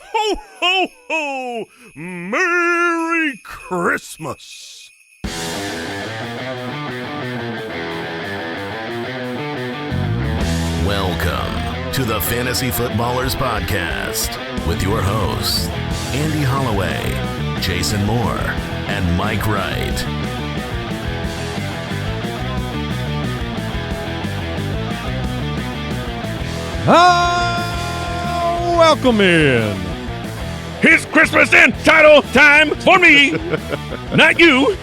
Ho, ho, ho! Merry Christmas! Welcome to the Fantasy Footballers Podcast with your hosts, Andy Holloway, Jason Moore, and Mike Wright. Welcome in. It's Christmas and title time for me, not you.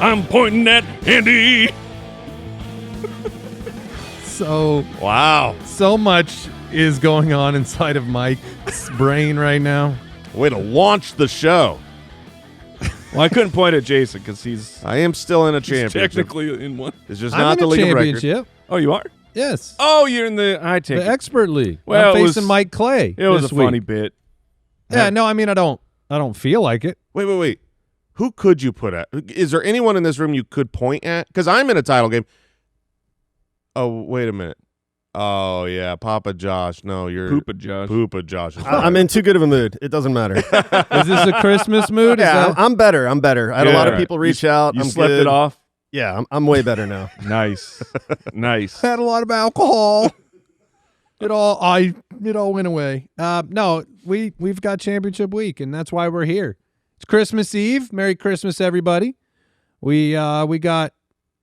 I'm pointing at Andy. Wow. So much is going on inside of Mike's brain right now. Way to launch the show. Well, I couldn't point at Jason because I am still in a championship. technically in one. It's just I'm not in the a league of record. championship. Oh, you are? Yes. Oh, you're in the The expert league. Well, I'm it was- facing Mike Clay. It was this a funny week. bit. Yeah, no, I mean I don't feel like it. Wait. Who could you put at? Is there anyone in this room you could point at? Because I'm in a title game. Oh, wait a minute. Oh, yeah, Papa Josh. No, you're Poopa Josh. Poopa Josh. I'm in too good of a mood. It doesn't matter. Is this a Christmas mood? Is Yeah, that- I'm better. I had a lot of Yeah. people reach out. You I'm slept good. it off? Yeah, I'm way better now. Nice. Nice. had a lot of alcohol. It all went away. No, we've got championship week, and that's why we're here. It's Christmas Eve. Merry Christmas, everybody. We got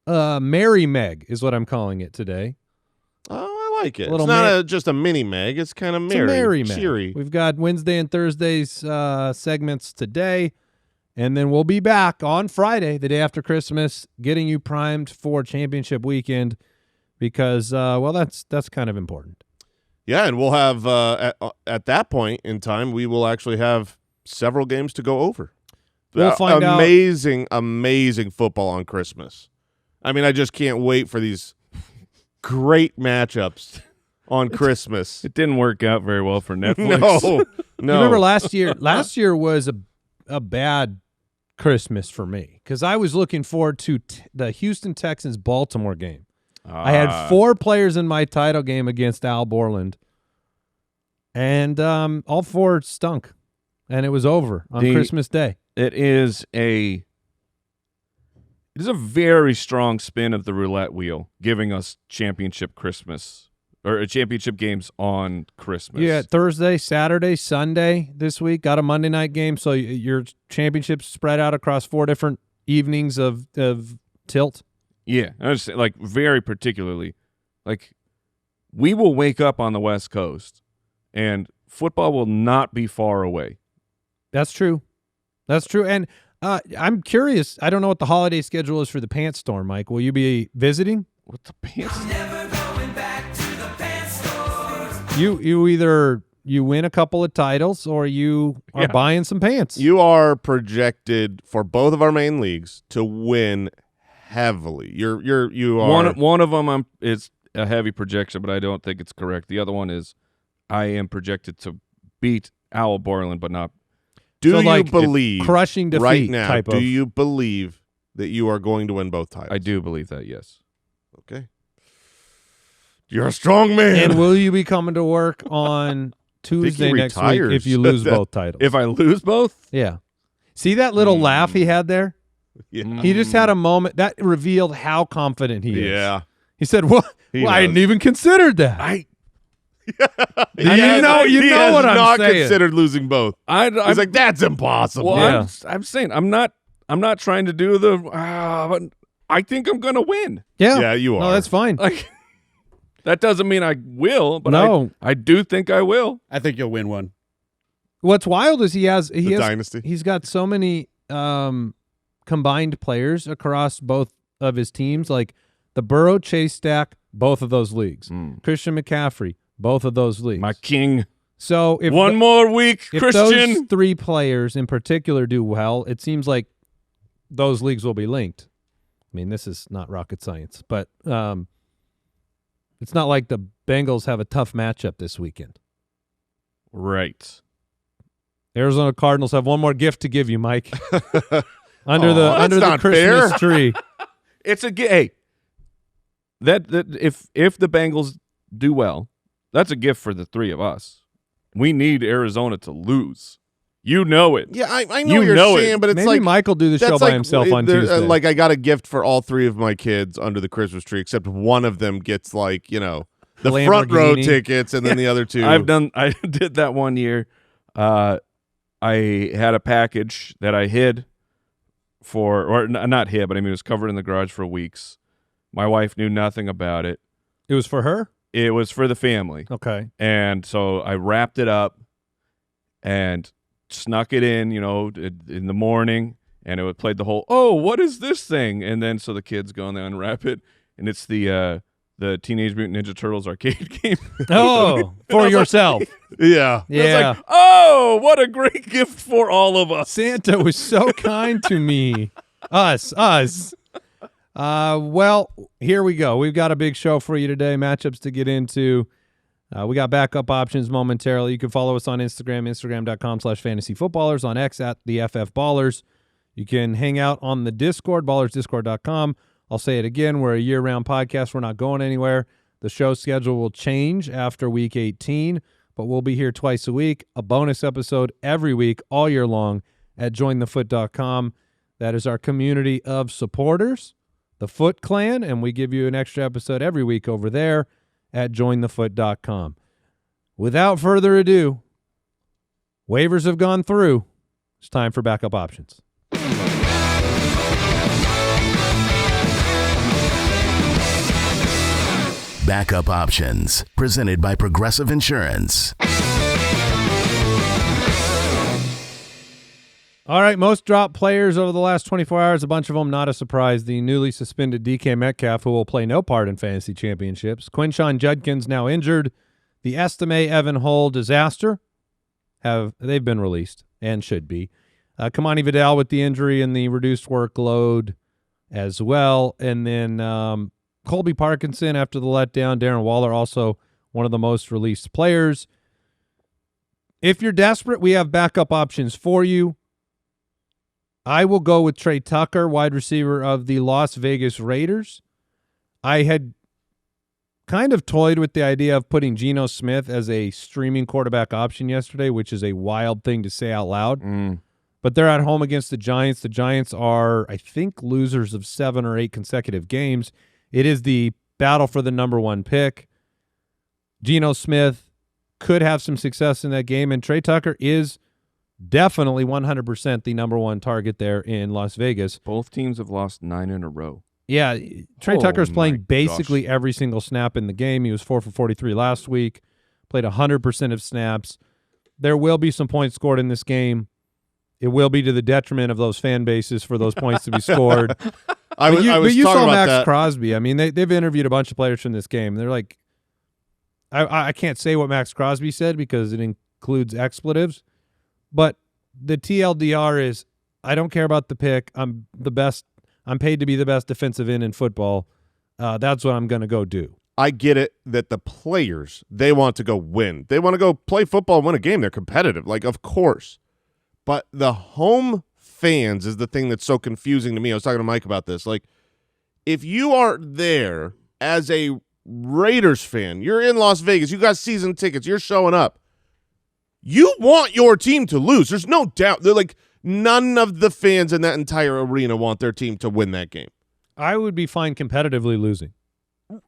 Merry Meg is what I'm calling it today. Oh, I like it. Little It's not just a mini Meg. It's kind of It's a merry, Merry Meg. cheery. We've got Wednesday and Thursday's segments today, and then we'll be back on Friday, the day after Christmas, getting you primed for championship weekend because, that's kind of important. Yeah, and we'll have at that point in time, we will actually have several games to go over. We'll find out. Amazing football on Christmas. I mean, I just can't wait for these great matchups on Christmas. It didn't work out very well for Netflix. No. You remember last year? Last year was a bad Christmas for me because I was looking forward to the Houston Texans Baltimore game. I had 4 players in my title game against Al Borland, and all 4 stunk, and it was over on Christmas Day. It is a very strong spin of the roulette wheel, giving us championship Christmas or championship games on Christmas. Yeah, Thursday, Saturday, Sunday this week. Got a Monday night game, so your championship's spread out across 4 different evenings of tilt. Yeah, I was like very particularly, like we will wake up on the West Coast, and football will not be far away. That's true. That's true. And I'm curious. I don't know what the holiday schedule is for the Pants Storm, Mike. Will you be visiting? What the pants? You either you win a couple of titles or you are buying some pants. You are projected for both of our main leagues to win heavily. You are One of them it's a heavy projection, but I don't think it's correct. The other one is I am projected to beat Al Borland, but not. Do So, you like, believe crushing defeat right now? type Do of- you believe that you are going to win both titles? I do believe that. Yes. Okay. You're a strong man. And will you be coming to work on Tuesday next week retires. if you lose both titles? If I lose both, Yeah. See that little laugh he had there? Yeah. He just had a moment that revealed how confident he is. Yeah. He said, "Well, He I knows. hadn't even considered that." He know has what I'm not saying. considered losing both. I'm He's like, that's impossible. well, Yeah. I'm saying I'm not trying to do the. But I think I'm gonna win. Yeah, you No, are. that's fine. Like that doesn't mean I will, but No. I do think I will. I think you'll win one. What's wild is he has dynasty. He's got so many combined players across both of his teams, like the Burrow Chase stack, both of those leagues. Christian McCaffrey, both of those leagues. My king. So if One more week, if Christian. those 3 players in particular do well, it seems like those leagues will be linked. I mean, this is not rocket science, but it's not like the Bengals have a tough matchup this weekend. Right. Arizona Cardinals have one more gift to give you, Mike. Under that's the not Christmas fair. tree. It's a hey. That if the Bengals do well, that's a gift for the 3 of us. We need Arizona to lose. You know it. Yeah, I know You what you're know it. saying, but it's Maybe like Mike will do the show that's by like himself on there- Tuesday. like I got a gift for all 3 of my kids under the Christmas tree, except one of them gets like the front row Lamborghini. tickets, and then the other 2. I did that one year. I had a package that I hid not hid, but I mean it was covered in the garage for weeks. My wife knew nothing about it. It was for her? It was for the family. Okay. And so I wrapped it up and snuck it in, in the morning, and it would play the whole, oh, what is this thing? And then so the kids go and they unwrap it, and it's the Teenage Mutant Ninja Turtles arcade game. Oh, for yourself. Yeah. I was Yeah. like, oh, what a great gift for all of us. Santa was so kind to me. Us. Well, here we go. We've got a big show for you today, matchups to get into. We got backup options momentarily. You can follow us on Instagram, instagram.com/fantasyfootballers, on X at the FF Ballers. You can hang out on the Discord, ballersdiscord.com. I'll say it again. We're a year-round podcast. We're not going anywhere. The show schedule will change after Week 18, but we'll be here twice a week, a bonus episode every week, all year long at jointhefoot.com. That is our community of supporters, the Foot Clan, and we give you an extra episode every week over there at jointhefoot.com. Without further ado, waivers have gone through. It's time for backup options. Backup Options, presented by Progressive Insurance. All right, most dropped players over the last 24 hours, a bunch of them not a surprise. The newly suspended DK Metcalf, who will play no part in fantasy championships. Quinshon Judkins now injured. The Estime Evan Hull disaster. They've been released and should be. Kamani Vidal with the injury and the reduced workload as well. And then Colby Parkinson after the letdown. Darren Waller also one of the most released players. If you're desperate, we have backup options for you. I will go with Trey Tucker, wide receiver of the Las Vegas Raiders. I had kind of toyed with the idea of putting Geno Smith as a streaming quarterback option yesterday, which is a wild thing to say out loud. But they're at home against the Giants. The Giants are, I think, losers of 7 or 8 consecutive games. It is the battle for the number 1 pick. Geno Smith could have some success in that game, and Trey Tucker is definitely 100% the number 1 target there in Las Vegas. Both teams have lost 9 in a row. Yeah, Trey Tucker's my playing basically gosh. every single snap in the game. He was 4 for 43 last week, played 100% of snaps. There will be some points scored in this game. It will be to the detriment of those fan bases for those points to be scored. I was you talking saw about Max that. Crosby. I mean, they've interviewed a bunch of players from this game. They're like, I can't say what Max Crosby said because it includes expletives, but the TLDR is, I don't care about the pick. I'm the best. I'm paid to be the best defensive end in football. That's what I'm going to go do. I get it that the players, they want to go win. They want to go play football and win a game. They're competitive, like, of course. But the home fans is the thing that's so confusing to me. I was talking to Mike about this. Like, if you are there as a Raiders fan, you're in Las Vegas, you got season tickets, you're showing up, you want your team to lose. There's no doubt. They're like, none of the fans in that entire arena want their team to win that game. I would be fine competitively losing.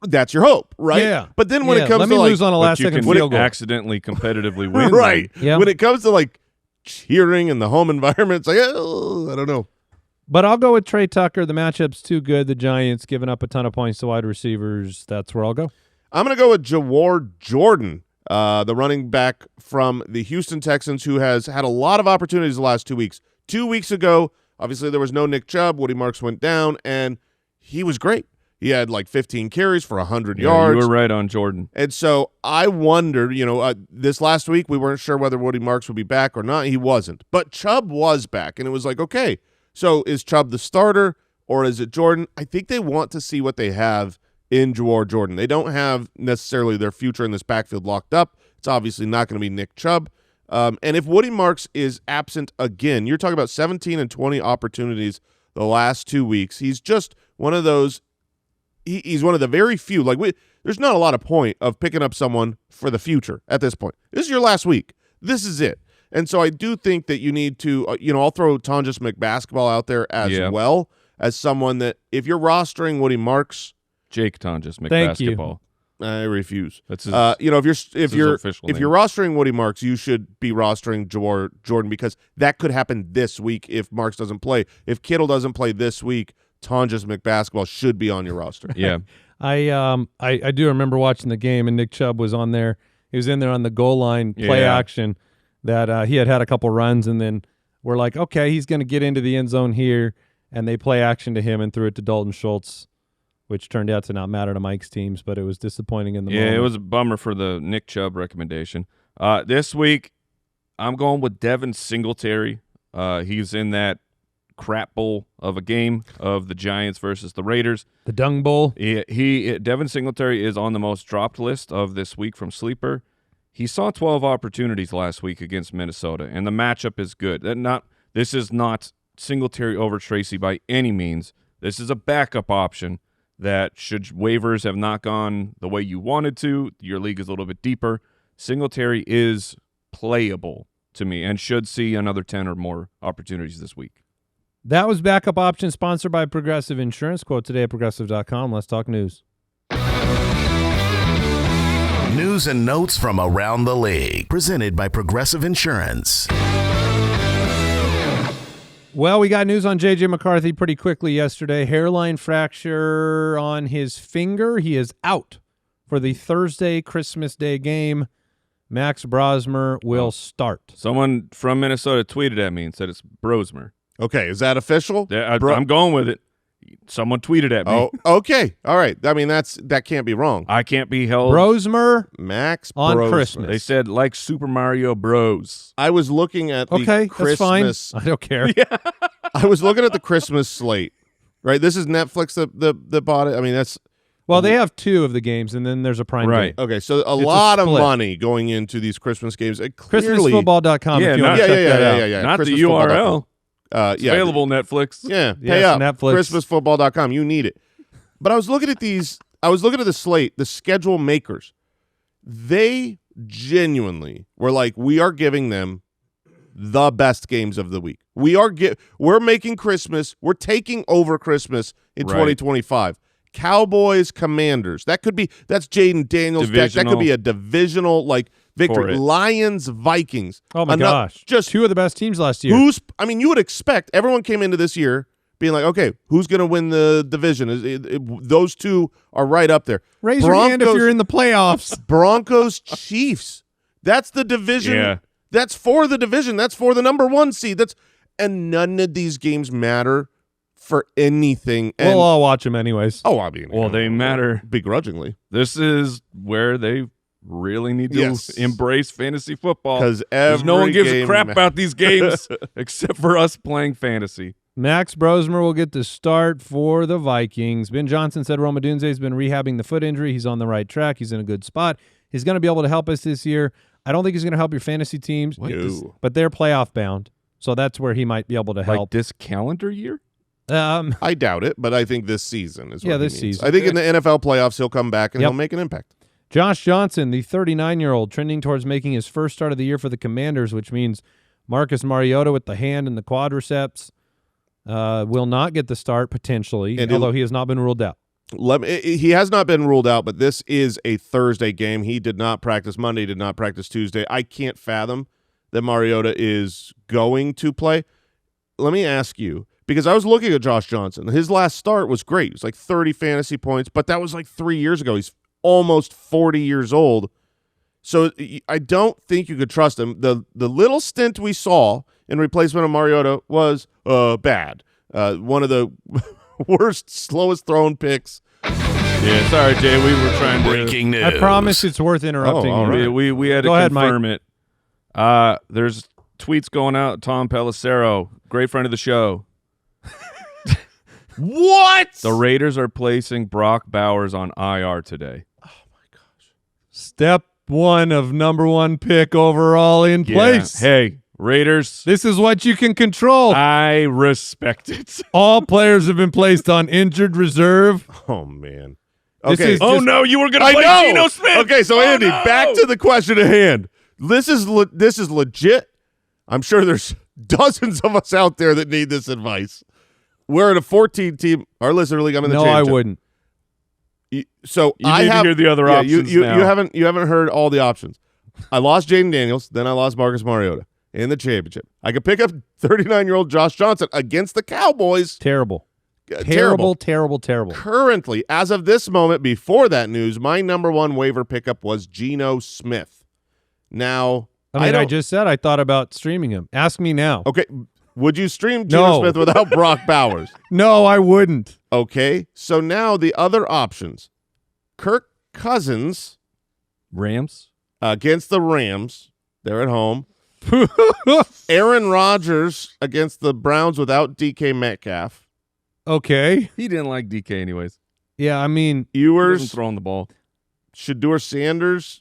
That's your hope, right? Yeah. But then when it comes let to me like, lose on a But last you second can field goal. accidentally competitively win. right? Yeah. When it comes to like cheering in the home environment, it's like, oh, I don't know. But I'll go with Trey Tucker. The matchup's too good. The Giants giving up a ton of points to wide receivers. That's where I'll go. I'm going to go with Jawar Jordan, the running back from the Houston Texans, who has had a lot of opportunities the last 2 weeks. 2 weeks ago, obviously there was no Nick Chubb. Woody Marks went down, and he was great. He had like 15 carries for 100 yards. You were right on Jordan. And so I wondered, this last week we weren't sure whether Woody Marks would be back or not. He wasn't. But Chubb was back, and it was like, okay, so is Chubb the starter or is it Jordan? I think they want to see what they have in Jawar Jordan. They don't have necessarily their future in this backfield locked up. It's obviously not going to be Nick Chubb. And if Woody Marks is absent again, you're talking about 17 and 20 opportunities the last 2 weeks. He's just one of those he's one of the very few. There's not a lot of point of picking up someone for the future at this point. This is your last week. This is it. And so I do think that you need to, I'll throw Tonjes McBasketball out there as well as someone that if you're rostering Woody Marks, Jake Tonjes Thank you. McBasketball. I refuse. That's his, if you're official if name. you're rostering Woody Marks, you should be rostering Jordan because that could happen this week if Marks doesn't play. If Kittle doesn't play this week, Tonjes McBasketball should be on your roster. Yeah. I do remember watching the game, and Nick Chubb was on there. He was in there on the goal line play action that he had a couple runs, and then we're like, okay, he's going to get into the end zone here, and they play action to him and threw it to Dalton Schultz, which turned out to not matter to Mike's teams, but it was disappointing in the moment. Yeah, it was a bummer for the Nick Chubb recommendation. This week, I'm going with Devin Singletary. He's in that crap bowl of a game of the Giants versus the Raiders. The Dung Bowl. Devin Singletary is on the most dropped list of this week from Sleeper. He saw 12 opportunities last week against Minnesota, and the matchup is good. This is not Singletary over Tracy by any means. This is a backup option that should waivers have not gone the way you wanted to, your league is a little bit deeper. Singletary is playable to me and should see another 10 or more opportunities this week. That was Backup Option, sponsored by Progressive Insurance. Quote today at Progressive.com. Let's talk news. News and notes from around the league, presented by Progressive Insurance. Well, we got news on J.J. McCarthy pretty quickly yesterday. Hairline fracture on his finger. He is out for the Thursday Christmas Day game. Max Brosmer will start. Someone from Minnesota tweeted at me and said it's Brosmer. Okay, is that official? I'm going with it. Someone tweeted at me. Oh, okay. All right. I mean, that can't be wrong. I can't be held. Brosmer Max on Brosmer. Christmas. They said like Super Mario Bros. I was looking at the Okay, Christmas. that's fine. I don't care. I was looking at the Christmas slate. Right. This is Netflix that bought it. I mean, that's Well, they have two of the games, and then there's a prime Right. game. okay. So a It's a lot of split. money going into these Christmas games. Clearly, ChristmasFootball.com Yeah, if you want not- to check that out. yeah. Not the ChristmasFootball.com. URL. It's Yeah. available Netflix. Yeah, Yes, pay up. Netflix. ChristmasFootball.com. You need it. But I was looking at these. I was looking at the slate, the schedule makers. They genuinely were like, we are giving them the best games of the week. We're making Christmas. We're taking over Christmas in Right. 2025. Cowboys, Commanders. That's Jaden Daniels' deck. That could be a divisional victory. For it. Lions, Vikings. Oh, my gosh. Just two of the best teams last year. you would expect everyone came into this year being like, okay, who's going to win the division? Those two are right up there. Raise your hand if you're in the playoffs. Broncos, Chiefs. That's the division. Yeah. That's for the division. That's for the number one seed. And none of these games matter for anything. And, We'll all watch them anyways. I mean, Well, they matter. begrudgingly. This is where they really need to Yes. embrace fantasy football. 'Cause no one every gives a game crap ma- about these games except for us playing fantasy. Max Brosmer will get the start for the Vikings. Ben Johnson said Rhamondre has been rehabbing the foot injury. He's on the right track. He's in a good spot. He's going to be able to help us this year. I don't think he's going to help your fantasy teams, No. but they're playoff bound. So that's where he might be able to Like help. this calendar year? I doubt it, but I think this season is what Yeah, he this means. season. I think in the NFL playoffs he'll come back and Yep. he'll make an impact. Josh Johnson, the 39-year-old, trending towards making his first start of the year for the Commanders, which means Marcus Mariota with the hand and the quadriceps will not get the start potentially, And although he has not been ruled out. He has not been ruled out, but this is a Thursday game. He did not practice Monday, did not practice Tuesday. I can't fathom that Mariota is going to play. Let me ask you, because I was looking at Josh Johnson. His last start was great. It was like 30 fantasy points, but that was like 3 years ago. He's almost 40 years old. So I don't think you could trust him. The little stint we saw in replacement of Mariota was bad. One of the worst, slowest thrown picks. Yeah, sorry, Jay. We were trying to. Breaking news. I promise it's worth interrupting all you. right. We had to Go ahead, confirm it. There's tweets going out. Tom Pelissero, great friend of the show. What? The Raiders are placing Brock Bowers on IR today. Step one of number one pick overall in place. Hey, Raiders. This is what you can control. I respect it. All players have been placed on injured reserve. Oh, man. This Okay. is Oh, just- no, you were going to I play know. Geno Smith. Okay, so Oh, Andy, no. back to the question at hand. This is legit. I'm sure there's dozens of us out there that need this advice. We're in a 14-team. Our listener league. I'm in the No, I championship. wouldn't. So You I need to have hear the other options You now. haven't heard all the options. I lost Jaden Daniels, then I lost Marcus Mariota in the championship. I could pick up 39-year-old Josh Johnson against the Cowboys. Terrible. Terrible. Currently, as of this moment, before that news, my number one waiver pickup was Geno Smith. Now, I don't- just said I thought about streaming him. Ask me now. Okay, would you stream Geno No. Smith without Brock Bowers? No, I wouldn't. Okay, so now the other options. Kirk Cousins Rams. against the Rams. They're at home. Aaron Rodgers against the Browns without DK Metcalf. Okay. He didn't like DK anyways. Yeah, I mean, He wasn't Ewers, throwing the ball. Shador Sanders.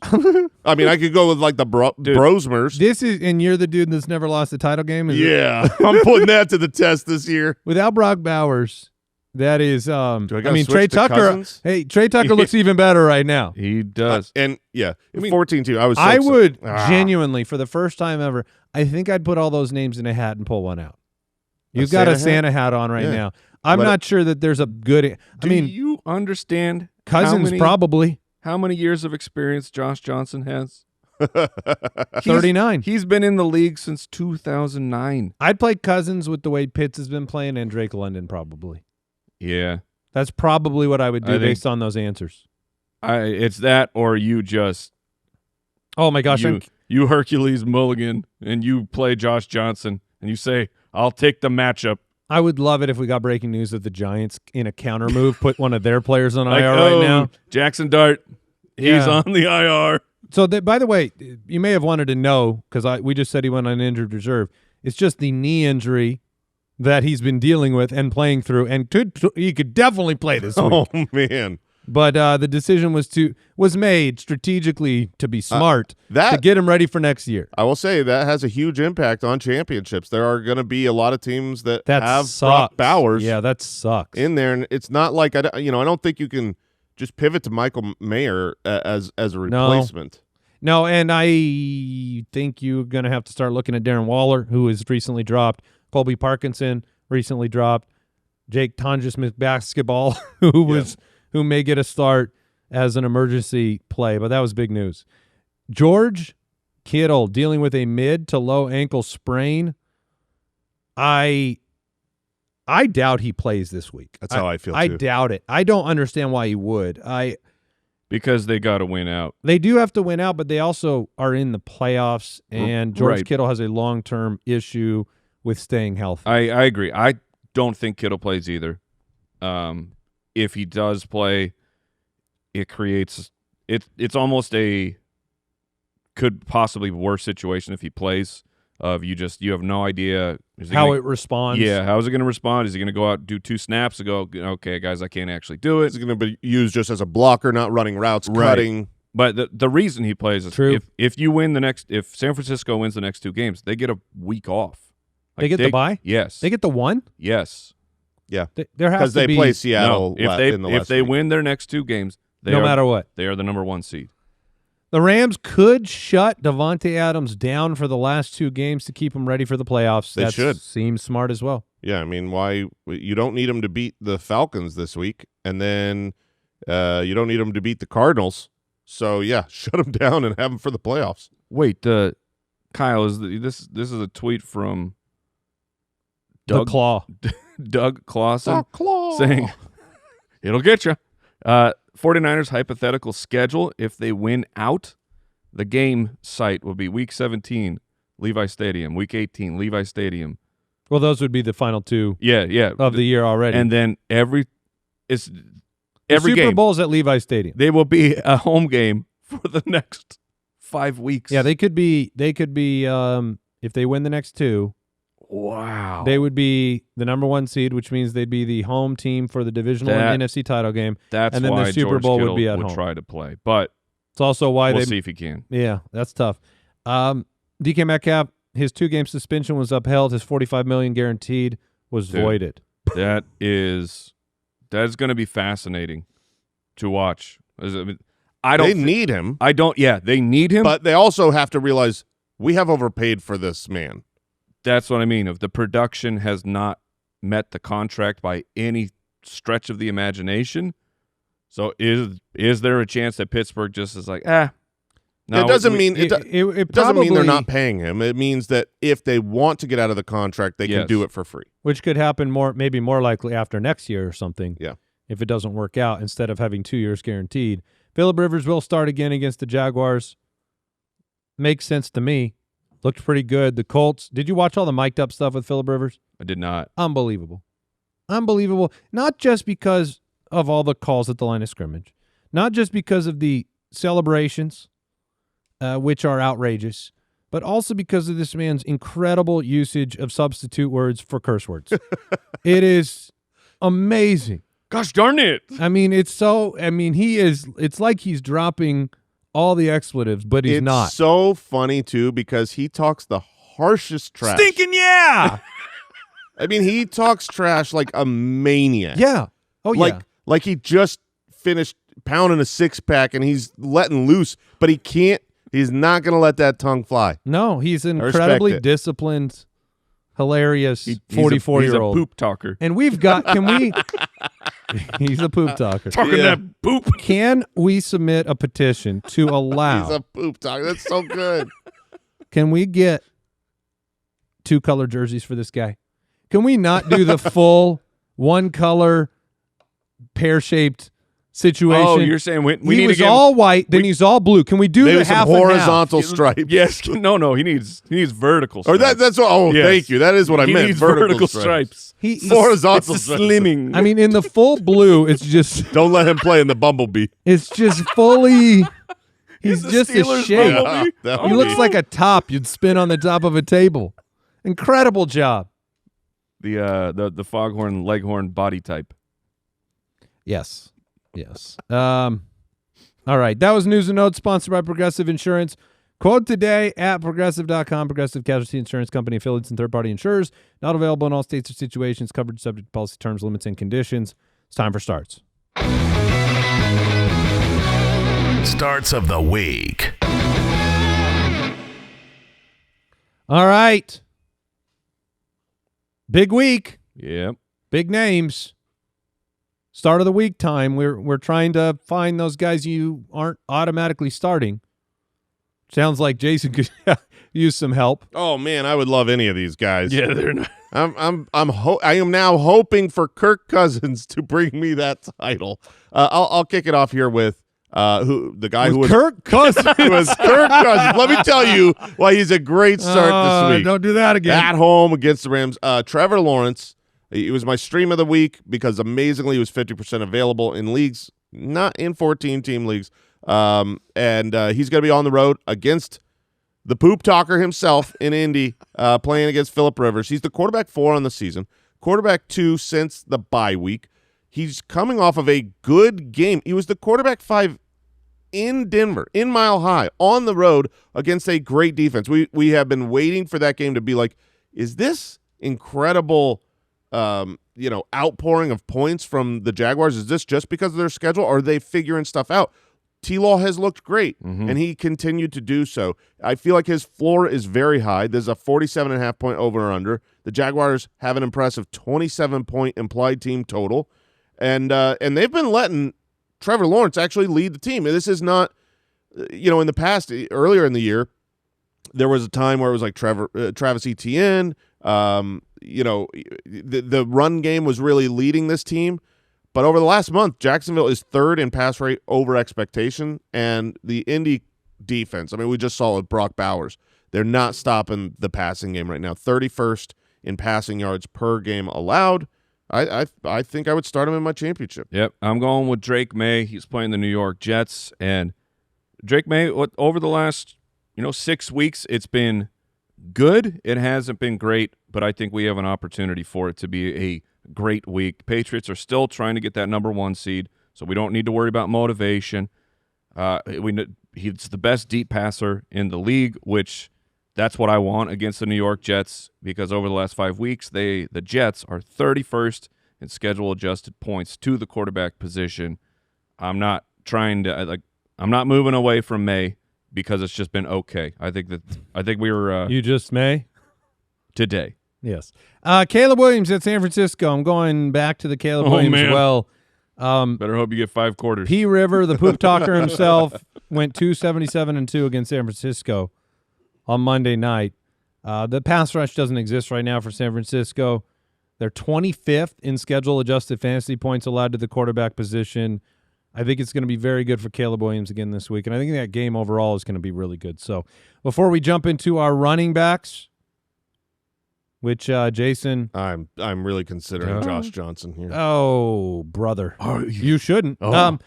I mean, I could go with like the Dude. Brosmers. this is, and you're the dude that's never lost a title game? Is it? Yeah, I'm putting that to the test this year. Without Brock Bowers, that is, Do I gotta mean, switch Trey to Tucker. Cousins? Hey, Trey Tucker looks even better right now. He does. And yeah, I mean, 14-2. I was. So I upset. would Ah. genuinely, for the first time ever, I think I'd put all those names in a hat and pull one out. A You've got a Santa Santa hat on right Yeah. now. I'm Let not sure that there's a good. Do you understand Cousins probably how many years of experience Josh Johnson has? 39. He's been in the league since 2009. I'd play Cousins with the way Pitts has been playing, and Drake London probably. Yeah. That's probably what I would do I think- based on those answers. It's that, or you just Oh my gosh, you Hercules Mulligan and you play Josh Johnson and you say, I'll take the matchup. I would love it if we got breaking news that the Giants, in a counter move, put one of their players on Like, IR right now. Jackson Dart, he's Yeah. on the IR. So, by the way, you may have wanted to know, because we just said he went on injured reserve. It's just the knee injury that he's been dealing with and playing through, and he could definitely play this week. Oh man, But the decision was made strategically to be smart to that get him ready for next year. I will say that has a huge impact on championships. There are going to be a lot of teams that That have sucks. Brock Bowers Yeah, that sucks. in there, and it's not like I don't think you can just pivot to Michael Mayer as a replacement. No, and I think you're going to have to start looking at Darren Waller, who was recently dropped. Colby Parkinson recently dropped. Jake Tonjes missed basketball, who may get a start as an emergency play, but that was big news. George Kittle dealing with a mid to low ankle sprain. I doubt he plays this week. That's how I feel I too. doubt it. I don't understand why he would. Because they got to win out. They do have to win out, but they also are in the playoffs, and George Right. Kittle has a long-term issue with staying healthy. I agree. I don't think Kittle plays either. If he does play, it creates it's almost a could possibly worse situation if he plays. Of you have no idea How it responds. Yeah, how is it going to respond? Is he going to go out and do 2 snaps and go, okay, guys, I can't actually do it? It's going to be used just as a blocker, not running routes, Right. cutting. But the reason he plays is True. if San Francisco wins the next 2 games, they get a week off. They get the bye? Yes. They get the one? yes. Yeah, There has because to they be play Seattle No, in the if last they week. win their next 2 games, no matter what. they are the number 1 seed. The Rams could shut Devontae Adams down for the last 2 games to keep him ready for the playoffs. They That should. seems smart as well. Yeah, I mean, why you don't need them to beat the Falcons this week, and then you don't need them to beat the Cardinals. So yeah, shut them down and have them for the playoffs. Wait, Kyle, this is a tweet from The claw. Doug Clawson Claw. saying, it'll get you. 49ers hypothetical schedule. If they win out, the game site will be Week 17, Levi Stadium. Week 18, Levi Stadium. Well, those would be the final 2 Yeah. of the year already. And then every The Super game, Bowl's at Levi Stadium. they will be a home game for the next 5 weeks. Yeah, they could be if they win the next 2, Wow. they would be the number 1 seed, which means they'd be the home team for the divisional and NFC title game. That's and then the why Super George Bowl would Kittle be at home. try to play. But It's also why we'll they see if he can. Yeah, that's tough. DK Metcalf his 2-game suspension was upheld. His $45 million guaranteed was voided. That is going to be fascinating to watch. They need him. They need him. But they also have to realize we have overpaid for this man. That's what I mean. If the production has not met the contract by any stretch of the imagination, so is there a chance that Pittsburgh just is like, no, it doesn't mean it doesn't mean they're not probably- paying him. It means that if they want to get out of the contract, they can do it for free. Which could happen maybe more likely after next year or something. Yeah. If it doesn't work out, instead of having 2 years guaranteed. Phillip Rivers will start again against the Jaguars. Makes sense to me. Looked pretty good. The Colts. Did you watch all the mic'd up stuff with Phillip Rivers? I did not. Unbelievable. Unbelievable. Not just because of all the calls at the line of scrimmage, not just because of the celebrations, which are outrageous, but also because of this man's incredible usage of substitute words for curse words. It is amazing. Gosh darn it. It's like he's dropping all the expletives, but he's not. It's so funny, too, because he talks the harshest trash. Stinking yeah! I mean, he talks trash like a maniac. Yeah. Oh, yeah. Like he just finished pounding a 6-pack and he's letting loose, but he can't. He's not going to let that tongue fly. No, he's an I respect incredibly it. disciplined, hilarious He's 44-year-old. a poop talker. And we've got, he's a poop talker. Talking Yeah. that poop. Can we submit a petition to allow, He's a poop talker. That's so good. can we get 2 color jerseys for this guy? Can we not do the full 1-color pear-shaped situation? Oh, you're saying we he need was to get all white, then he's all blue. Can we do Maybe the some half and half? horizontal stripes. Yes. No. He needs vertical Or stripes. that's what. Oh, Yes. thank you. That is what I He meant. needs vertical stripes. stripes. Horizontal It's the stripes. slimming. I mean, in the full blue, it's just Don't let him play in the Bumblebee. fully. He's the just a Steelers shape. Bumblebee? that He would looks be- like a top you'd spin on the top of a table. Incredible job. The foghorn leghorn body type. Yes. All right. That was News and Notes, sponsored by Progressive Insurance. Quote today at Progressive.com. Progressive Casualty Insurance Company, affiliates, and third-party insurers. Not available in all states or situations. Coverage subject to policy terms, limits, and conditions. It's time for starts. Starts of the week. All right. Big week. Yep. Big names. Start of the week time. We're trying to find those guys you aren't automatically starting. Sounds like Jason could use some help. Oh man, I would love any of these guys. Yeah, they're not. I am now hoping for Kirk Cousins to bring me that title. I'll kick it off here with who was Kirk Cousins. it was Kirk Cousins. Let me tell you why he's a great start this week. Don't do that again. At home against the Rams. Trevor Lawrence. He was my stream of the week because amazingly he was 50% available in leagues, not in 14-team leagues. And he's going to be on the road against the poop talker himself in Indy, playing against Phillip Rivers. He's the quarterback 4 on the season, quarterback 2 since the bye week. He's coming off of a good game. He was the quarterback 5 in Denver, in Mile High, on the road against a great defense. We have been waiting for that game to be like, is this incredible outpouring of points from the Jaguars? Is this just because of their schedule, or are they figuring stuff out? T-Law has looked great, and he continued to do so. I feel like his floor is very high. There's a 47.5 point over or under. The Jaguars have an impressive 27-point implied team total, and they've been letting Trevor Lawrence actually lead the team. And this is not, in the past, earlier in the year, there was a time where it was like Travis Etienne. The run game was really leading this team. But over the last month, Jacksonville is 3rd in pass rate over expectation, and the Indy defense, we just saw with Brock Bowers. They're not stopping the passing game right now. 31st in passing yards per game allowed. I think I would start him in my championship. Yep. I'm going with Drake May. He's playing the New York Jets, and Drake May, over the last 6 weeks, it's been good. It hasn't been great, but I think we have an opportunity for it to be a great week. Patriots are still trying to get that number 1 seed, so we don't need to worry about motivation. He's the best deep passer in the league, which That's what I want against the New York Jets because over the last 5 weeks, the Jets are 31st in schedule-adjusted points to the quarterback position. I'm not trying to I'm not moving away from May because it's just been okay. I think we were you just may today. Yes. Caleb Williams at San Francisco. I'm going back to the Caleb Williams man. well. Better hope you get 5 quarters. P. River, the poop talker himself, went 277-2 against San Francisco on Monday night. The pass rush doesn't exist right now for San Francisco. They're 25th in schedule-adjusted fantasy points allowed to the quarterback position. I think it's going to be very good for Caleb Williams again this week, and I think that game overall is going to be really good. So before we jump into our running backs, which Jason, I'm really considering Josh Johnson here. oh brother, you shouldn't. Oh.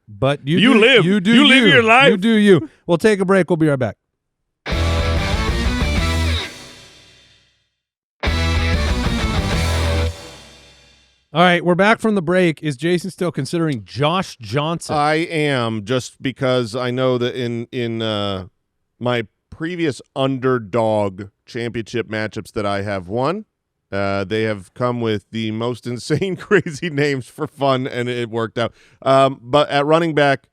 But you You do, live. you do You live your life. You do you. We'll take a break. We'll be right back. All right, we're back from the break. Is Jason still considering Josh Johnson? I am, just because I know that in my previous underdog championship matchups that I have won, they have come with the most insane, crazy names for fun, and it worked out. But at running back,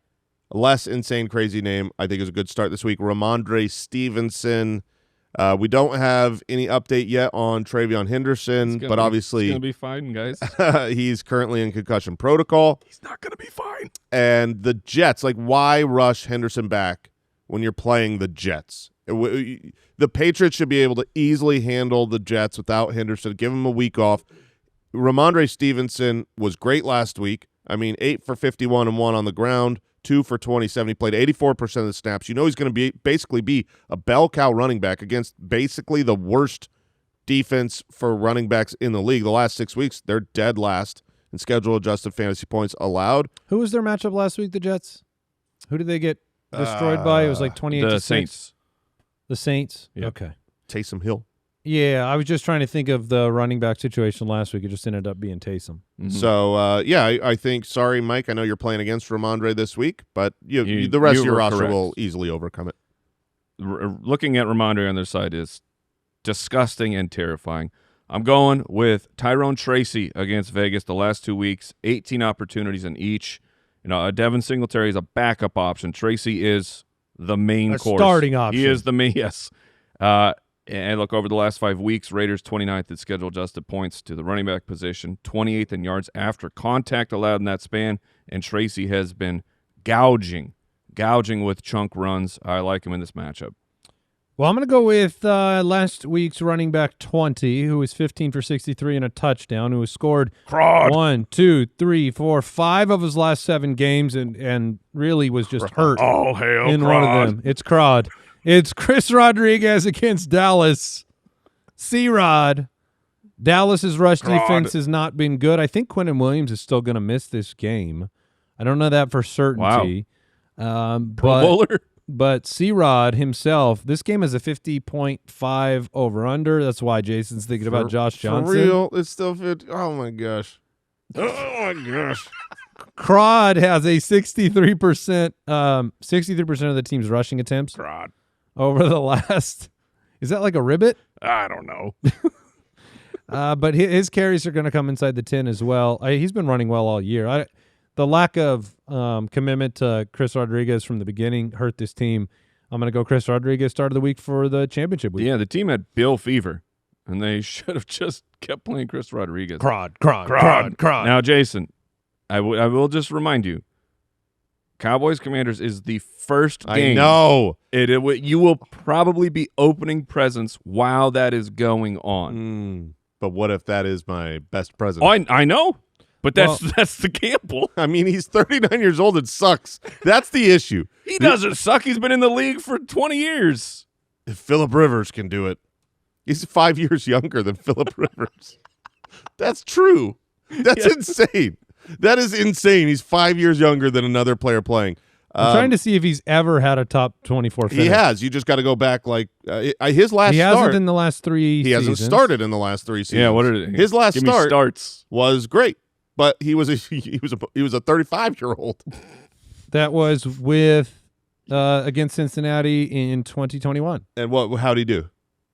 a less insane, crazy name I think is a good start this week. Rhamondre Stevenson. We don't have any update yet on Treveyon Henderson, but obviously he's going to be fine, guys. he's currently in concussion protocol. He's not going to be fine. And the Jets, why rush Henderson back when you're playing the Jets? The Patriots should be able to easily handle the Jets without Henderson. Give him a week off. Rhamondre Stevenson was great last week. 8 for 51 and 1 on the ground, 2 for 27. He played 84% of the snaps. You know he's going to basically be a bell cow running back against basically the worst defense for running backs in the league. The last 6 weeks, they're dead last in schedule-adjusted fantasy points allowed. Who was their matchup last week, the Jets? Who did they get destroyed by? It was like 28-6. The Saints. The Saints? Yeah. Okay. Taysom Hill. Yeah, I was just trying to think of the running back situation last week. It just ended up being Taysom. Mm-hmm. So, I think, sorry, Mike, I know you're playing against Rhamondre this week, but the rest of your were roster correct. will easily overcome it. Looking at Rhamondre on their side is disgusting and terrifying. I'm going with Tyrone Tracy against Vegas the last 2 weeks, 18 opportunities in each. Devin Singletary is a backup option. Tracy is the main course. Starting option. He is the main, yes. And look, over the last 5 weeks, Raiders 29th in schedule-adjusted points to the running back position, 28th in yards after contact allowed in that span, and Tracy has been gouging with chunk runs. I like him in this matchup. Well, I'm going to go with last week's running back 20, who was 15 for 63 and a touchdown, who has scored 1, 2, 3, 4, 5 of his last 7 games and really was just hurt All hail in one of them. It's Crod. It's Chris Rodriguez against Dallas. C-Rod. Dallas's rush defense has not been good. I think Quentin Williams is still going to miss this game. I don't know that for certainty. Pro Bowler. But C-Rod himself, this game is a 50.5 over-under. That's why Jason's thinking about Josh Johnson. For real, it's still 50. Oh, my gosh. Oh, my gosh. Crod has a 63% of the team's rushing attempts Crod. over the last. Is that like a ribbit? I don't know. But his carries are going to come inside the 10 as well. He's been running well all year. The lack of commitment to Chris Rodriguez from the beginning hurt this team. I'm going to go Chris Rodriguez start of the week for the championship week. Yeah, the team had Bill Fever, and they should have just kept playing Chris Rodriguez. Crod. Now, Jason, I will just remind you, Cowboys Commanders is the first game. I know. You will probably be opening presents while that is going on. But what if that is my best present? Oh, I know, but that's the gamble. He's 39 years old. It sucks. That's the issue. He doesn't suck. He's been in the league for 20 years. If Phillip Rivers can do it, he's 5 years younger than Phillip Rivers. That's true. That's insane. That is insane. He's 5 years younger than another player playing. I'm trying to see if he's ever had a top 24 finish. He has. You just got to go back his last He start. hasn't in the last 3 He hasn't seasons. started in the last 3 seasons. Yeah, what did it? His last Give me start starts. was great, but he was a 35-year-old. That was with against Cincinnati in 2021. And how'd he do?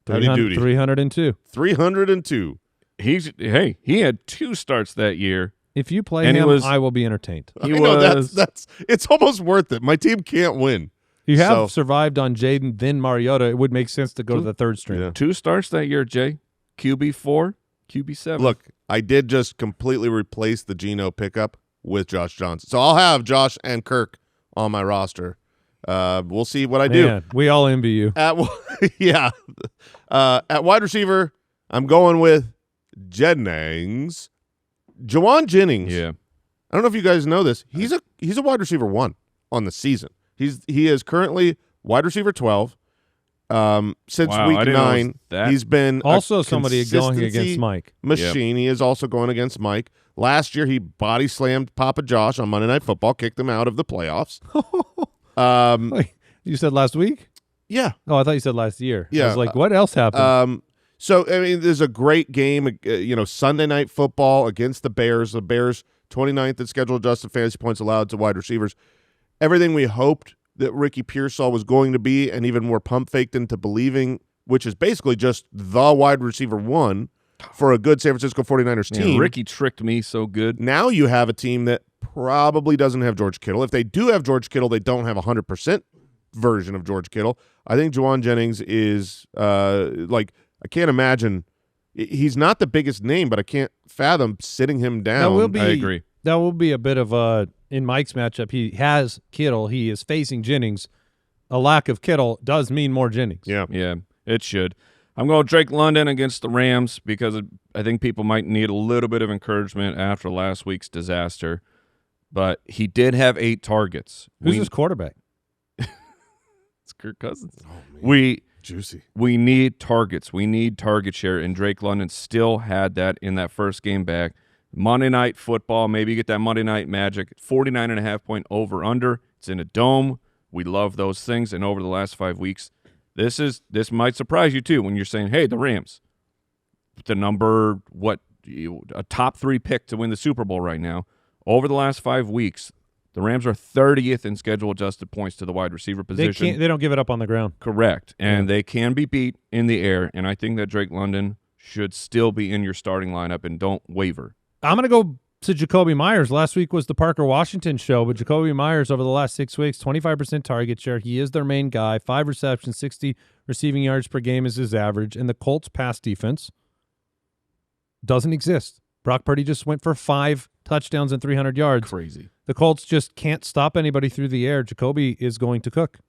How'd he do? 302. 302. He had 2 starts that year. If you play And him, he was- I will be entertained. I know that's it's almost worth it. My team can't win. You have So- survived on Jaden, then Mariota. It would make sense to go to the third string. Yeah. 2 starts that year, Jay. QB4, QB7. Look, I did just completely replace the Geno pickup with Josh Johnson. So I'll have Josh and Kirk on my roster. We'll see what I do. Man, we all envy you. At wide receiver, I'm going with Jennings. Jawan Jennings. Yeah. I don't know if you guys know this. He's a wide receiver 1 on the season. He is currently wide receiver 12. Since Wow, I week didn't know it was 9, that. he's been Also a somebody going against consistency Mike. machine. He is also going against Mike. Last year, he body slammed Papa Josh on Monday Night Football, kicked him out of the playoffs. Wait, you said last week? Yeah. Oh, I thought you said last year. I Yeah, was like, what else happened? So, I mean, there's a great game, Sunday Night Football against the Bears. The Bears, 29th in scheduled adjusted fantasy points allowed to wide receivers. Everything we hoped that Ricky Pearsall was going to be, and even more pump faked into believing, which is basically just the wide receiver 1 for a good San Francisco 49ers Man, team. Ricky tricked me so good. Now you have a team that probably doesn't have George Kittle. If they do have George Kittle, they don't have a 100% version of George Kittle. I think Jawan Jennings is I can't imagine. He's not the biggest name, but I can't fathom sitting him down. I agree. That will be a bit of a in Mike's matchup. He has Kittle. He is facing Jennings. A lack of Kittle does mean more Jennings. Yeah. Yeah, it should. I'm going Drake London against the Rams because I think people might need a little bit of encouragement after last week's disaster. But he did have 8 targets. Who's his quarterback? It's Kirk Cousins. Oh, man. Juicy. We need targets. We need target share, and Drake London still had that in that first game back. Monday Night Football, maybe you get that Monday Night magic. 49.5-point over-under. It's in a dome. We love those things, and over the last 5 weeks, this might surprise you too when you're saying, hey, the Rams, a top 3 pick to win the Super Bowl right now. Over the last 5 weeks, the Rams are 30th in schedule-adjusted points to the wide receiver position. They don't give it up on the ground. Correct. And they can be beat in the air, and I think that Drake London should still be in your starting lineup, and don't waver. I'm going to go to Jacoby Myers. Last week was the Parker Washington show, but Jacoby Myers over the last 6 weeks, 25% target share. He is their main guy. 5 receptions, 60 receiving yards per game is his average, and the Colts' pass defense doesn't exist. Brock Purdy just went for 5 touchdowns and 300 yards. Crazy. The Colts just can't stop anybody through the air. Jacoby is going to cook.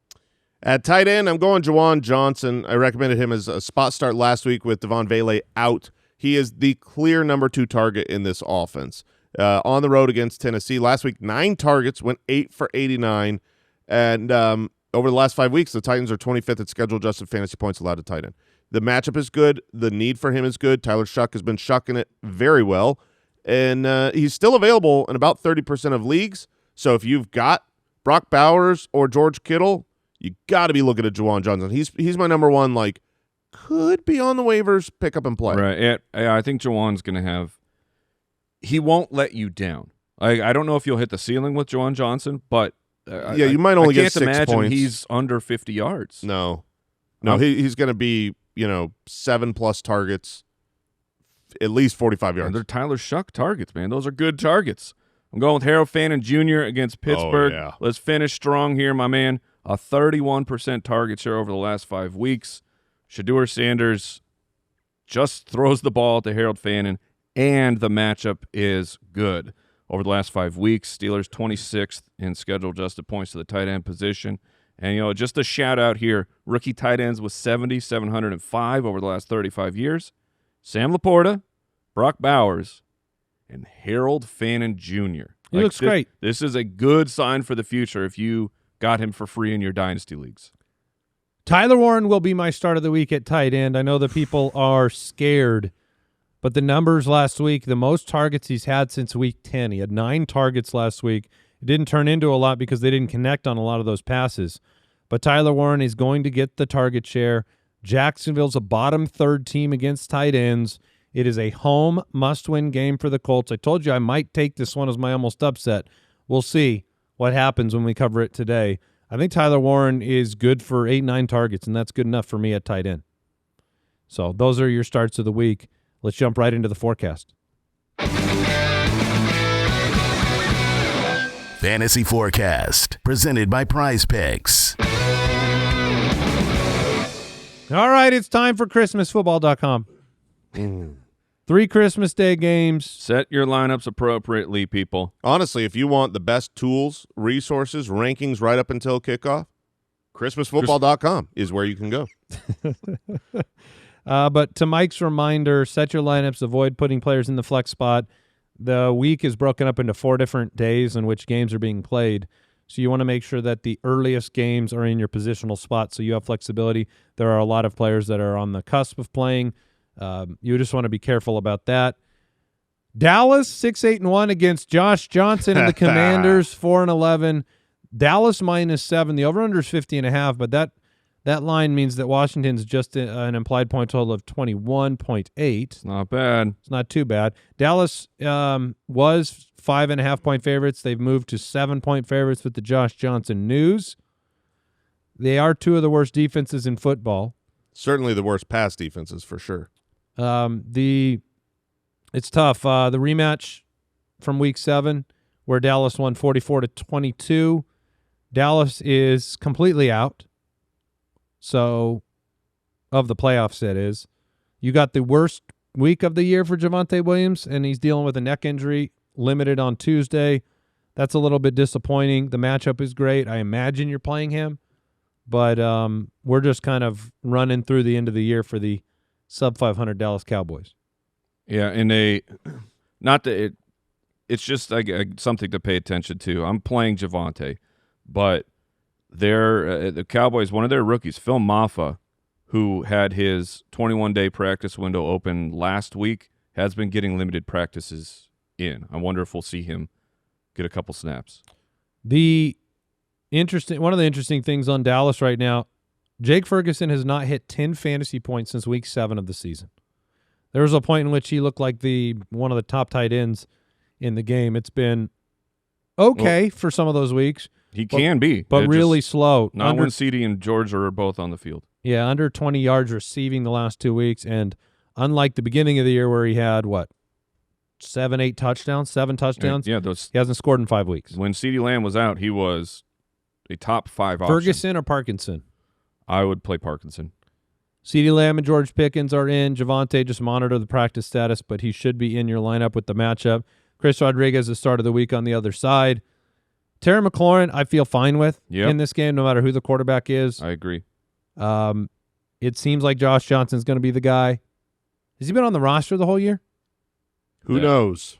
At tight end, I'm going Jawan Johnson. I recommended him as a spot start last week with Devon Vele out. He is the clear number 2 target in this offense. On the road against Tennessee. Last week, 9 targets, went 8 for 89. And over the last 5 weeks, the Titans are 25th at schedule-adjusted fantasy points allowed to tight end. The matchup is good. The need for him is good. Tyler Shuck has been shucking it very well. And he's still available in about 30% of leagues. So if you've got Brock Bowers or George Kittle, you got to be looking at Jawan Johnson. He's my number 1, could be on the waivers, pick up and play. Right. I think Jawan's going to have – he won't let you down. I don't know if you'll hit the ceiling with Jawan Johnson, but you might only get 6 points. I can't imagine points. he's under 50 yards. No, he's going to be 7+ targets, at least 45 yards. And they're Tyler Shuck targets, man. Those are good targets. I'm going with Harold Fannin Jr. against Pittsburgh. Oh, yeah. Let's finish strong here, my man. A 31% target share over the last 5 weeks. Shedeur Sanders just throws the ball to Harold Fannin, and the matchup is good. Over the last 5 weeks, Steelers 26th in schedule-adjusted points to the tight end position. And, just a shout-out here, rookie tight ends with 705 over the last 35 years. Sam Laporta, Brock Bowers, and Harold Fannin Jr. He looks great. This is a good sign for the future if you got him for free in your dynasty leagues. Tyler Warren will be my start of the week at tight end. I know the people are scared, but the numbers last week, the most targets he's had since week 10. He had 9 targets last week. It didn't turn into a lot because they didn't connect on a lot of those passes. But Tyler Warren is going to get the target share. Jacksonville's a bottom 3rd team against tight ends. It is a home must-win game for the Colts. I told you I might take this one as my almost upset. We'll see what happens when we cover it today. I think Tyler Warren is good for 8-9 targets, and that's good enough for me at tight end. So those are your starts of the week. Let's jump right into the forecast. Fantasy Forecast, presented by Prize Picks. All right, it's time for ChristmasFootball.com. 3 Christmas Day games. Set your lineups appropriately, people. Honestly, if you want the best tools, resources, rankings right up until kickoff, ChristmasFootball.com is where you can go. But to Mike's reminder, set your lineups, avoid putting players in the flex spot. The week is broken up into 4 different days in which games are being played. So you want to make sure that the earliest games are in your positional spot so you have flexibility. There are a lot of players that are on the cusp of playing. You just want to be careful about that. Dallas 6-8-1 against Josh Johnson and the Commanders 4-11. Dallas -7. The over/under is 50.5, but that line means that Washington's just an implied point total of 21.8. Not bad. It's not too bad. Dallas was 5.5-point favorites. They've moved to 7-point favorites with the Josh Johnson news. They are 2 of the worst defenses in football. Certainly the worst pass defenses for sure. It's tough. The rematch from Week 7, where Dallas won 44-22. Dallas is completely out. So, of the playoffs, that is. You got the worst week of the year for Javonte Williams, and he's dealing with a neck injury, limited on Tuesday. That's a little bit disappointing. The matchup is great. I imagine you're playing him, but we're just kind of running through the end of the year for the sub-500 Dallas Cowboys. Yeah, it's just something to pay attention to. I'm playing Javonte, but the Cowboys, one of their rookies, Phil Maffa, who had his 21-day practice window open last week, has been getting limited practices in. I wonder if we'll see him get a couple snaps. One of the interesting things on Dallas right now, Jake Ferguson has not hit 10 fantasy points since Week 7 of the season. There was a point in which he looked like one of the top tight ends in the game. It's been okay for some of those weeks. He can be. But really slow. Not when CD and George are both on the field. Yeah, under 20 yards receiving the last 2 weeks. And unlike the beginning of the year where he had, 7 touchdowns? Yeah, he hasn't scored in 5 weeks. When CD Lamb was out, he was a top 5 option. Ferguson or Parkinson? I would play Parkinson. CD Lamb and George Pickens are in. Javonte, just monitor the practice status, but he should be in your lineup with the matchup. Chris Rodriguez, the start of the week on the other side. Terry McLaurin, I feel fine with in this game, no matter who the quarterback is. I agree. It seems like Josh Johnson's going to be the guy. Has he been on the roster the whole year? Who knows?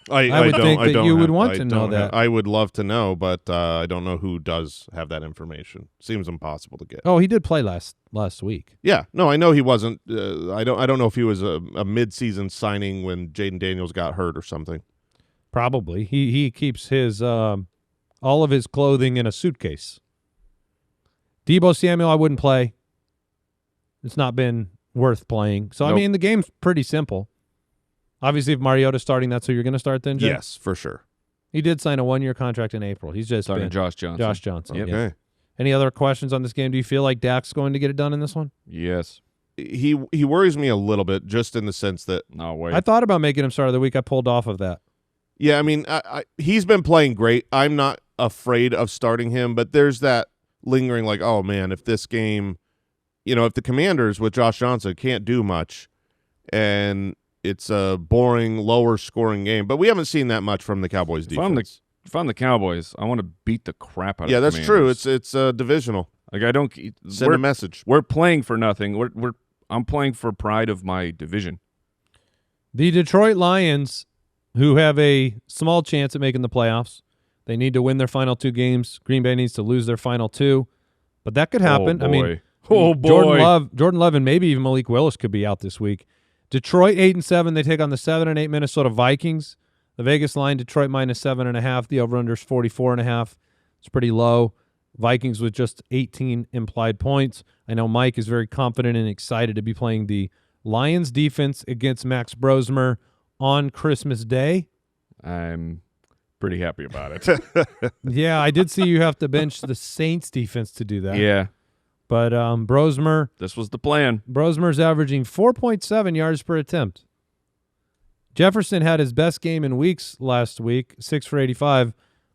I would think that you would want to know that. I would love to know, but I don't know who does have that information. Seems impossible to get. Oh, he did play last week. Yeah, no, I know he wasn't. I don't know if he was a mid-season signing when Jaden Daniels got hurt or something. Probably. He keeps his all of his clothing in a suitcase. Deebo Samuel, I wouldn't play. It's not been worth playing. So, nope. I mean, the game's pretty simple. Obviously, if Mariota's starting, that's who you're going to start then, Jay? Yes, for sure. He did sign a 1-year contract in April. He's just talking Josh Johnson. Josh Johnson. Okay. Yeah. Any other questions on this game? Do you feel like Dak's going to get it done in this one? Yes. He worries me a little bit, just in the sense that no way. I thought about making him start of the week. I pulled off of that. Yeah, I mean, he's been playing great. I'm not afraid of starting him, but there's that lingering like, oh, man, if this game, if the Commanders with Josh Johnson can't do much and it's a boring, lower-scoring game. But we haven't seen that much from the Cowboys defense. If I'm the Cowboys, I want to beat the crap out of the Commanders. Yeah, that's true. It's divisional. Like I don't send a message. We're playing for nothing. I'm playing for pride of my division. The Detroit Lions, who have a small chance at making the playoffs, they need to win their final 2 games. Green Bay needs to lose their final 2, but that could happen. Oh, boy. I mean, Jordan Love, and maybe even Malik Willis could be out this week. Detroit 8-7. They take on the 7-8 Minnesota Vikings. The Vegas line, Detroit -7.5. The over/under is 44.5. It's pretty low. Vikings with just 18 implied points. I know Mike is very confident and excited to be playing the Lions defense against Max Brosmer on Christmas Day. I'm pretty happy about it. Yeah, I did see you have to bench the Saints defense to do that. Yeah, But Brosmer, this was the plan. Brosmer's averaging 4.7 yards per attempt. Jefferson had his best game in weeks last week, 6 for 85.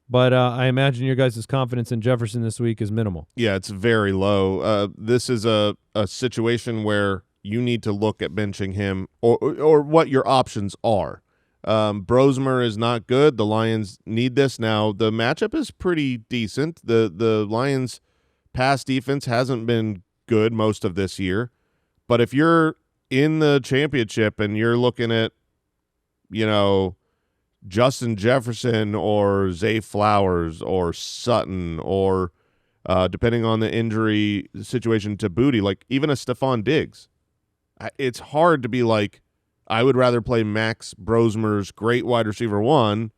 But I imagine your guys' confidence in Jefferson this week is minimal. Yeah, it's very low. This is a situation where you need to look at benching him or what your options are. Brosmer is not good. The Lions need this. Now, the matchup is pretty decent. The Lions' pass defense hasn't been good most of this year. But if you're in the championship and you're looking at, Justin Jefferson or Zay Flowers or Sutton or depending on the injury situation to Booty, like even a Stephon Diggs, it's hard to be like, I would rather play Max Brosmer's great wide receiver 1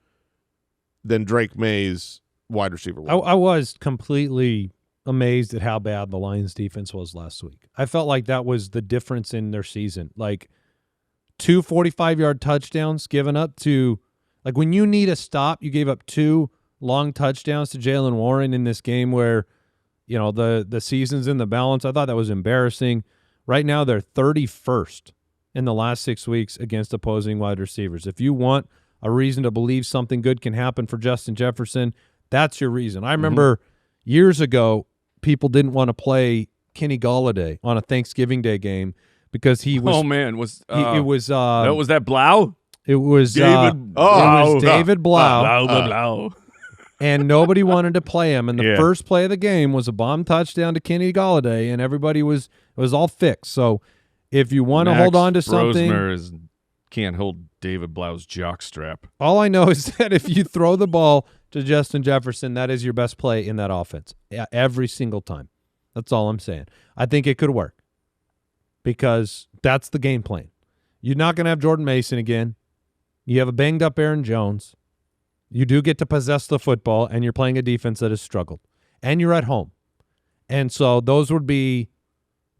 than Drake May's wide receiver 1. I was completely amazed at how bad the Lions defense was last week. I felt like that was the difference in their season. Like 2 45-yard touchdowns given up to, like when you need a stop, you gave up 2 long touchdowns to Jaylen Warren in this game where, the season's in the balance. I thought that was embarrassing. Right now they're 31st in the last 6 weeks against opposing wide receivers. If you want a reason to believe something good can happen for Justin Jefferson, that's your reason. I remember years ago, people didn't want to play Kenny Golladay on a Thanksgiving Day game because he was. Oh man, was that Blau? It was David. it was David Blau, Blau. and nobody wanted to play him. And the first play of the game was a bomb touchdown to Kenny Golladay, and everybody was all fixed. So if you want to hold on to something, Brosmer can't hold David Blau's jockstrap. all I know is that if you throw the ball to Justin Jefferson, that is your best play in that offense every single time. That's all I'm saying. I think it could work because that's the game plan. You're not going to have Jordan Mason again. You have a banged-up Aaron Jones. You do get to possess the football, and you're playing a defense that has struggled. And you're at home. And so those would be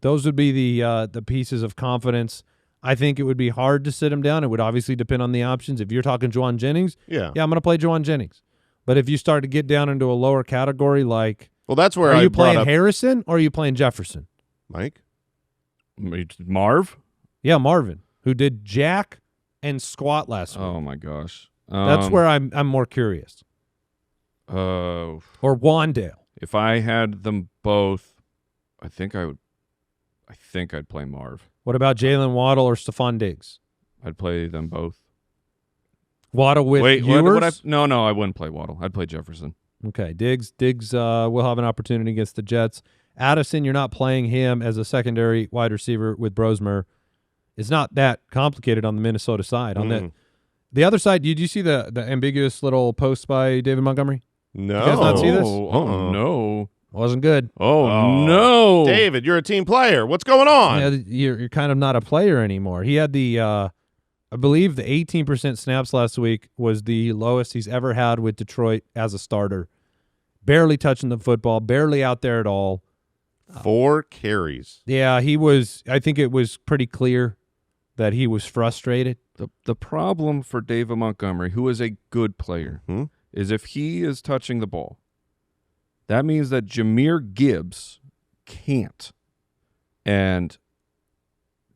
the pieces of confidence. I think it would be hard to sit him down. It would obviously depend on the options. If you're talking Juwan Jennings, I'm going to play Juwan Jennings. But if you start to get down into a lower category like, well, that's where are I you brought playing up Harrison or are you playing Jefferson? Mike. Marv? Yeah, Marvin, who did jack and squat last week. Oh my gosh. That's where I'm more curious. Or Wandale. If I had them both, I think I'd play Marv. What about Jalen Waddle or Stephon Diggs? I'd play them both. Waddle with Wait, Ewers? No, I wouldn't play Waddle. I'd play Jefferson. Okay, Diggs will have an opportunity against the Jets. Addison, you're not playing him as a secondary wide receiver with Brosmer. It's not that complicated on the Minnesota side. On the other side, did you see the ambiguous little post by David Montgomery? No. You guys not see this? Oh no. Wasn't good. Oh no. David, you're a team player. What's going on? Yeah, you're kind of not a player anymore. He had the, I believe the 18% snaps last week was the lowest he's ever had with Detroit as a starter. Barely touching the football, barely out there at all. 4 carries. Yeah, he was. I think it was pretty clear that he was frustrated. The problem for David Montgomery, who is a good player, is if he is touching the ball, that means that Jahmyr Gibbs can't. And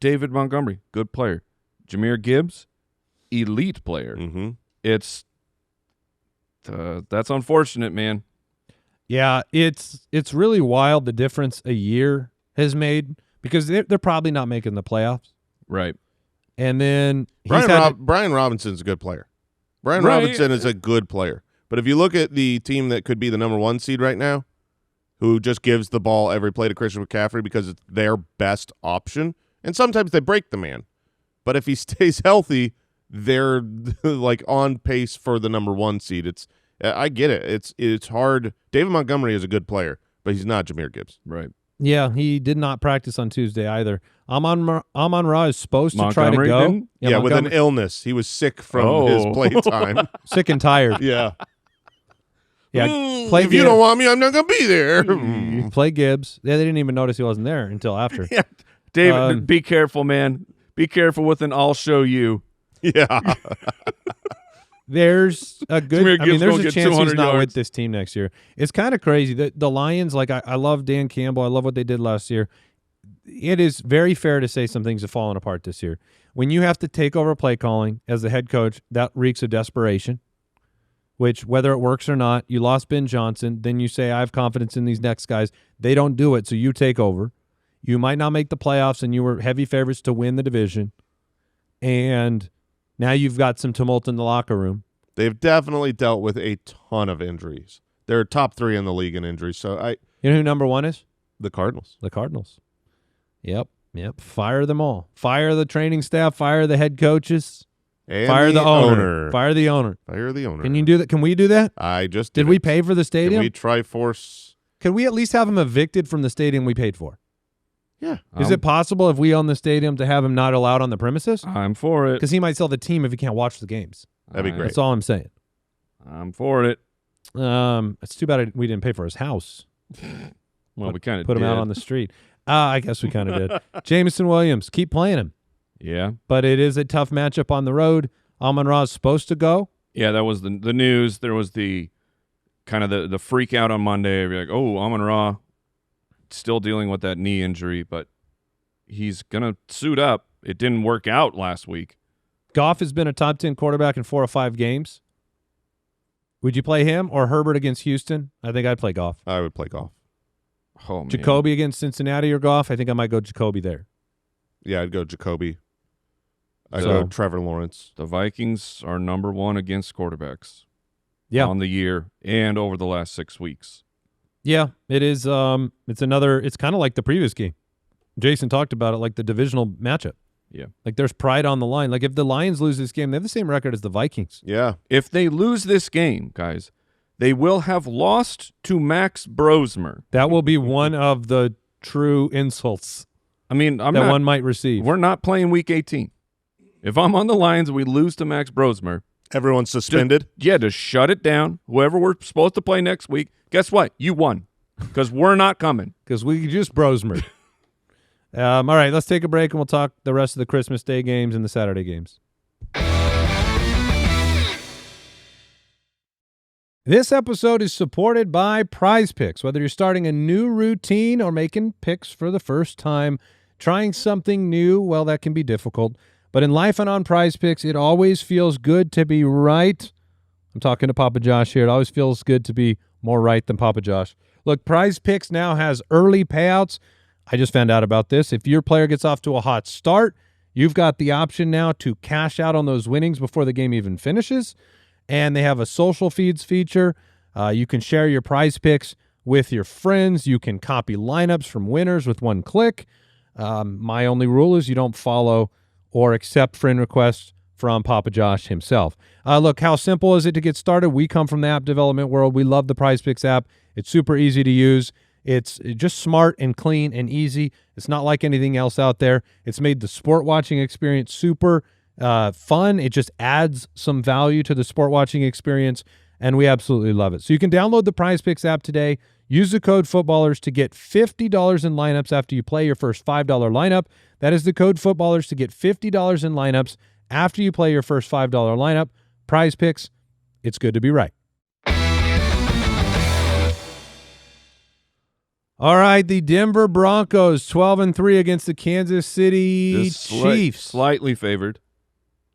David Montgomery, good player. Jahmyr Gibbs, elite player. It's that's unfortunate, man. Yeah, it's really wild the difference a year has made because they're probably not making the playoffs. Right. And then Brian Robinson's a good player. Brian Robinson is a good player. But if you look at the team that could be the number 1 seed right now, who just gives the ball every play to Christian McCaffrey because it's their best option, and sometimes they break the man. But if he stays healthy, they're like on pace for the number 1 seed. I get it. It's hard. David Montgomery is a good player, but he's not Jahmyr Gibbs. Right. Yeah, he did not practice on Tuesday either. Amon-Ra is supposed to try to go. Didn't? Yeah, with an illness. He was sick from his play time. Sick and tired. Yeah. Yeah. Play if you don't want me, I'm not going to be there. Play Gibbs. Yeah, they didn't even notice he wasn't there until after. Yeah. David, be careful, man. Be careful with an I'll show you. Yeah. there's a good. Jahmyr I mean, Gibbs there's gonna a get chance he's 200 not with yards. this team next year. It's kind of crazy. The Lions, like I love Dan Campbell. I love what they did last year. It is very fair to say some things have fallen apart this year. When you have to take over play calling as the head coach, that reeks of desperation. Which, whether it works or not, you lost Ben Johnson. Then you say, I have confidence in these next guys. They don't do it, so you take over. You might not make the playoffs, and you were heavy favorites to win the division. And now you've got some tumult in the locker room. They've definitely dealt with a ton of injuries. They're top 3 in the league in injuries. So You know who number 1 is? the Cardinals. The Cardinals. Yep. Fire them all. Fire the training staff. Fire the head coaches. And Fire the owner. Fire the owner. Fire the owner. Can you do that? Can we do that? I just Did did we it. pay for the Can stadium? we try force? Can we at least have him evicted from the stadium we paid for? Yeah. Is it possible if we own the stadium to have him not allowed on the premises? I'm for it. Because he might sell the team if he can't watch the games. That'd be great. That's all I'm saying. I'm for it. It's too bad we didn't pay for his house. Well, we kind of Put him out on the street. I guess we kind of did. Jameson Williams, keep playing him. Yeah. But it is a tough matchup on the road. Amon-Ra is supposed to go. Yeah, that was the news. There was the kind of the freak out on Monday. You're like, oh, Amon-Ra still dealing with that knee injury, but he's going to suit up. It didn't work out last week. Goff has been a top 10 quarterback in 4 or 5 games. Would you play him or Herbert against Houston? I think I'd play Goff. I would play golf. Oh, man. Jacoby against Cincinnati or Goff? I think I might go Jacoby there. Yeah, I'd go Jacoby. I'd So- go Trevor Lawrence. The Vikings are number 1 against quarterbacks Yeah. on the year and over the last 6 weeks. Yeah, it is. It's kind of like the previous game. Jason talked about it, like the divisional matchup. Yeah. Like there's pride on the line. Like if the Lions lose this game, they have the same record as the Vikings. Yeah. If they lose this game, guys, they will have lost to Max Brosmer. That will be one of the true insults I mean, that one might receive. We're not playing Week 18. If I'm on the Lions and we lose to Max Brosmer, Everyone's suspended. just shut it down. Whoever we're supposed to play next week, guess what? You won because we're not coming. Because we just Brosmer. All right, let's take a break and we'll talk the rest of the Christmas Day games and the Saturday games. This episode is supported by Prize Picks. Whether you're starting a new routine or making picks for the first time, trying something new, well, that can be difficult. But in life and on Prize Picks, it always feels good to be right. I'm talking to Papa Josh here. It always feels good to be more right than Papa Josh. Look, Prize Picks now has early payouts. I just found out about this. If your player gets off to a hot start, you've got the option now to cash out on those winnings before the game even finishes. And they have a social feeds feature. You can share your Prize Picks with your friends. You can copy lineups from winners with one click. My only rule is you don't follow or accept friend requests from Papa Josh himself. Look, how simple is it to get started? We come from the app development world. We love the Prize Picks app. It's super easy to use. It's just smart and clean and easy. It's not like anything else out there. It's made the sport watching experience super fun. It just adds some value to the sport watching experience, and we absolutely love it. So you can download the Prize Picks app today. Use the code Footballers to get $50 in lineups after you play your first $5 lineup. That is the code Footballers to get $50 in lineups after you play your first $5 lineup. Prize Picks, it's good to be right. All right, the Denver Broncos 12-3 against the Kansas City Just Chiefs. slightly favored,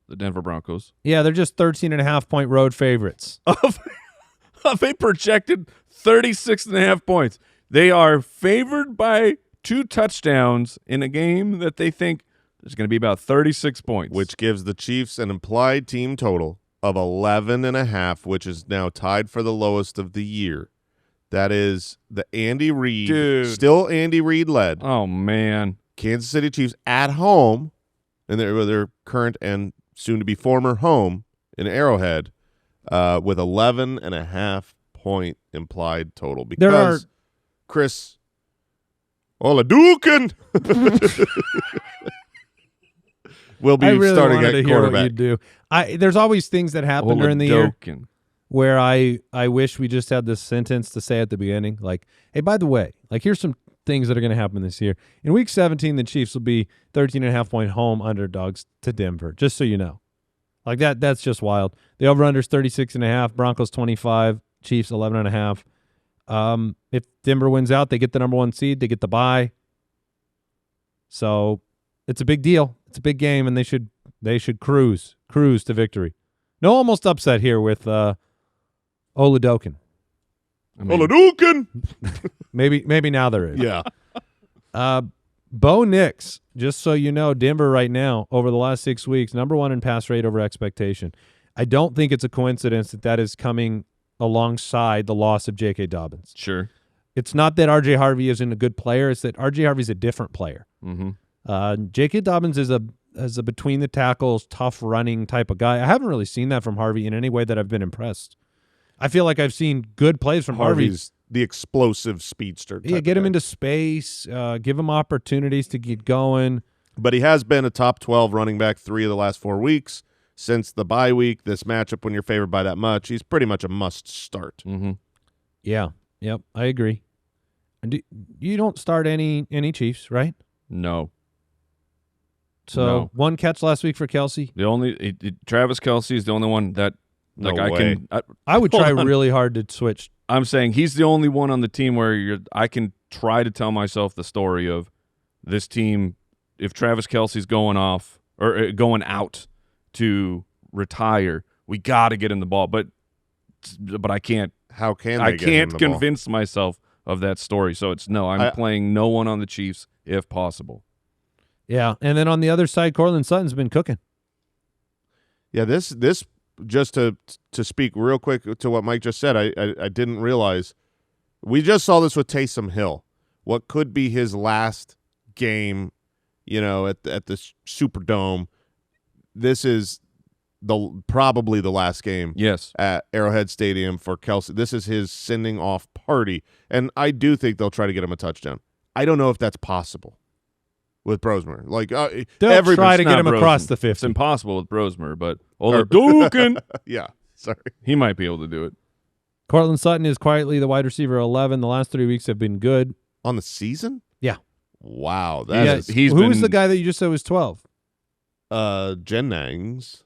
the Denver Broncos. Yeah, they're just 13.5-point road favorites. Of a projected 36.5 points. They are favored by 2 touchdowns in a game that they think is going to be about 36 points. Which gives the Chiefs an implied team total of 11.5, which is now tied for the lowest of the year. That is the Andy Reid, Dude. still Andy Reid led Oh, man. Kansas City Chiefs at home, and their current and soon-to-be former home in Arrowhead, with 11.5 point implied total. Because Chris Oladukin will be I really starting wanted at to hear what quarterback. you do. There's always things that happen during the year Oladokin. where I wish we just had this sentence to say at the beginning, like, hey, by the way, like here's some things that are going to happen this year. In Week 17, the Chiefs will be 13.5-point home underdogs to Denver, just so you know. Like that's just wild. The over-under is 36.5. Broncos 25. Chiefs 11.5. If Denver wins out, they get the number 1 seed. They get the bye. So it's a big deal. It's a big game, and they should cruise to victory. No almost upset here with Oladokin. Oladokin! Maybe now there is. Yeah. Bo Nix, just so you know, Denver right now, over the last 6 weeks, number 1 in pass rate over expectation. I don't think it's a coincidence that is coming alongside the loss of J.K. Dobbins. Sure. It's not that R.J. Harvey isn't a good player. It's that R.J. Harvey's a different player. Mm-hmm. J.K. Dobbins is a between-the-tackles, tough running type of guy. I haven't really seen that from Harvey in any way that I've been impressed. I feel like I've seen good plays from Harvey's the explosive speedster type. Yeah, get him into space, give him opportunities to get going. But he has been a top 12 running back 3 of the last 4 weeks. Since the bye week, this matchup, when you're favored by that much, he's pretty much a must start. Mm-hmm. Yeah, yep, I agree. And you don't start any Chiefs, right? No. So No. 1 catch last week for Kelsey. The only Travis Kelce is the only one that I would try really hard to switch. I'm saying he's the only one on the team where I can try to tell myself the story of this team. If Travis Kelce's going off or going out to retire, we got to get him the ball. But I can't. How can they I get him can't the convince myself of that story. So it's no. I'm playing no one on the Chiefs if possible. Yeah, and then on the other side, Cortland Sutton's been cooking. Yeah, this just to speak real quick to what Mike just said, I didn't realize we just saw this with Taysom Hill. What could be his last game, at the Superdome. This is probably the last game. Yes, at Arrowhead Stadium for Kelce. This is his sending off party, and I do think they'll try to get him a touchdown. I don't know if that's possible with Brosmer. Like they'll try to get him across the 50. It's impossible with Brosmer, but Oladokin, yeah, sorry, he might be able to do it. Cortland Sutton is quietly the wide receiver 11. The last 3 weeks have been good. On the season? Yeah. Wow. Who was the guy that you just said was 12? Jennings.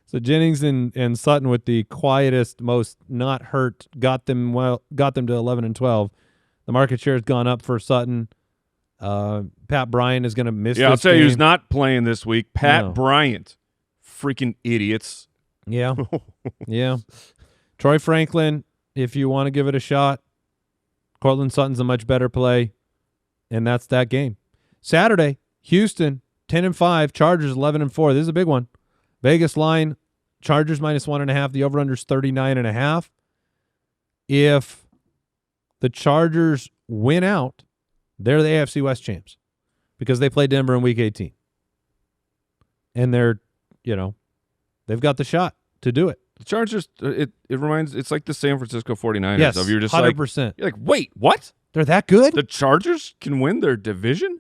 So Jennings and Sutton with the quietest, most not hurt, got them to 11 and 12. The market share has gone up for Sutton. Pat Bryant is going to miss. Yeah, I'll tell game. you who's not playing this week. Pat Bryant. Freaking idiots. Yeah. Yeah. Troy Franklin, if you want to give it a shot, Cortland Sutton's a much better play, and that's that game. Saturday, Houston, 10-5, Chargers 11-4. This is a big one. Vegas line, Chargers -1.5. The over-under is 39.5. If the Chargers win out, they're the AFC West champs because they play Denver in Week 18. And they're, they've got the shot to do it. The Chargers, it's like the San Francisco 49ers. Yes, of you're just 100%. You're like, wait, what? They're that good? The Chargers can win their division?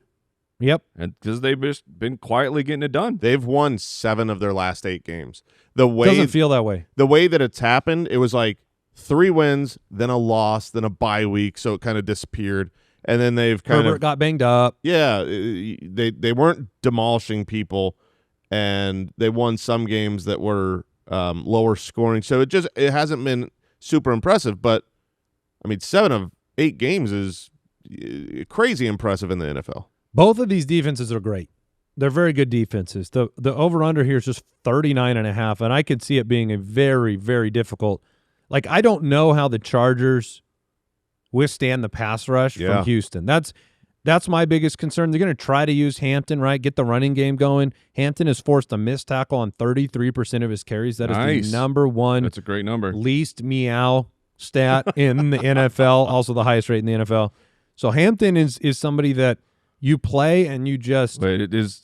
Yep. And because they've just been quietly getting it done. They've won 7 of their last 8 games. Doesn't feel that way. The way that it's happened, it was like 3 wins, then a loss, then a bye week, so it kind of disappeared. And then they've Herbert got banged up. Yeah, they weren't demolishing people, and they won some games that were lower scoring. So it hasn't been super impressive. But I mean, 7 of 8 games is crazy impressive in the NFL. Both of these defenses are great. They're very good defenses. The over-under here is just 39.5, and I could see it being a very, very difficult. Like, I don't know how the Chargers withstand the pass rush from Houston. That's my biggest concern. They're going to try to use Hampton, right? Get the running game going. Hampton has forced a missed tackle on 33% of his carries. That is the number one. That's a great number. Least meow stat in the NFL. Also the highest rate in the NFL. So Hampton is somebody that you play and you just wait. Is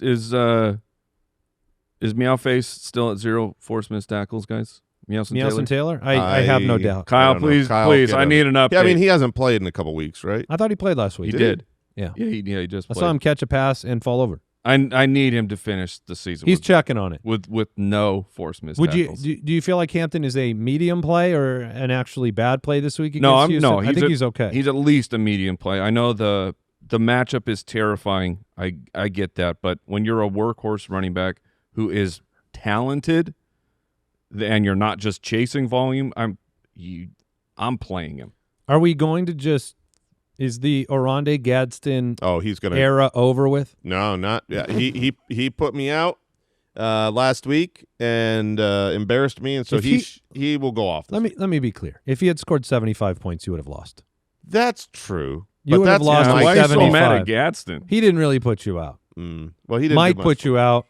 Meowface still at 0 forced missed tackles, guys? Meowson Taylor? I have no doubt. Kyle, please, I need an update. Yeah, I mean, he hasn't played in a couple weeks, right? I thought he played last week. He did. Yeah. He just played. I saw him catch a pass and fall over. I need him to finish the season. He's checking on it. With no forced missed Would tackles. Do you feel like Hampton is a medium play or an actually bad play this week? No, I think he's okay. He's at least a medium play. I know the matchup is terrifying. I get that, but when you're a workhorse running back who is talented, and you're not just chasing volume, I'm playing him. Are we going to just is the Rhamondre Gadsden he's gonna era over with? No, not yeah. He put me out last week and embarrassed me, and so he will go off. Let me be clear. If he had scored 75 points, you would have lost. That's true. You would have lost why like are you so 75. mad at Gadsden? He didn't really put you out. Well, he didn't. Mike put you out.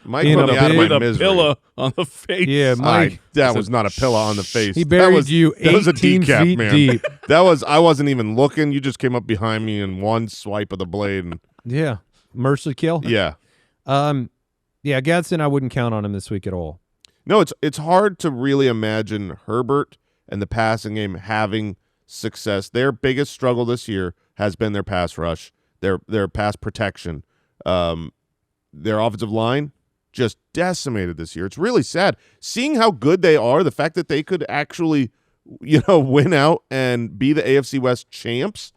Mike in put a me out of big- my With a misery. pillow on the face. Yeah, Mike. That was not a pillow on the face. He buried you That was a 18 decap, feet man. deep. I wasn't even looking. You just came up behind me in one swipe of the blade, and Yeah, mercy kill. yeah. Yeah, Gadsden, I wouldn't count on him this week at all. No, it's hard to really imagine Herbert and the passing game having success. Their biggest struggle this year has been their pass rush, their pass protection. Their offensive line just decimated this year. It's really sad. Seeing how good they are, the fact that they could actually, win out and be the AFC West champs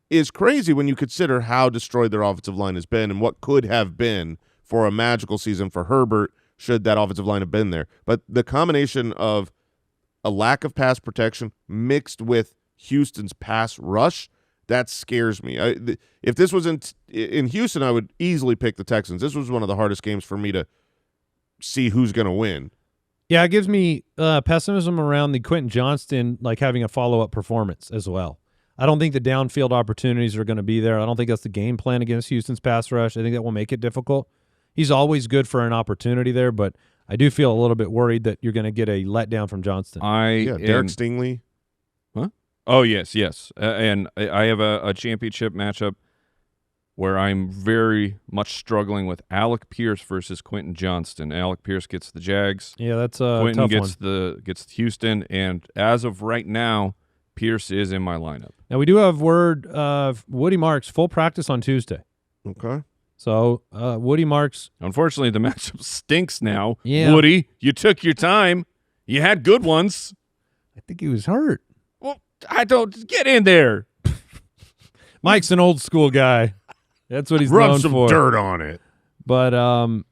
is crazy when you consider how destroyed their offensive line has been and what could have been for a magical season for Herbert should that offensive line have been there. But the combination of a lack of pass protection mixed with Houston's pass rush, that scares me. If this was in Houston, I would easily pick the Texans. This was one of the hardest games for me to see who's going to win. Yeah, it gives me pessimism around the Quentin Johnston having a follow-up performance as well. I don't think the downfield opportunities are going to be there. I don't think that's the game plan against Houston's pass rush. I think that will make it difficult. He's always good for an opportunity there, but I do feel a little bit worried that you're going to get a letdown from Johnston. Derek Stingley. Huh? Oh, yes. And I have a championship matchup where I'm very much struggling with Alec Pierce versus Quentin Johnston. Alec Pierce gets the Jags. Yeah, that's a Quentin tough one. gets Houston, and as of right now, Pierce is in my lineup. Now, we do have word of Woody Marks, full practice on Tuesday. Okay. So, Woody Marks. Unfortunately, the matchup stinks now. Yeah. Woody, you took your time. You had good ones. I think he was hurt. Well, I don't get in there. Mike's an old school guy. That's what he's Rub known some for. dirt on it. But,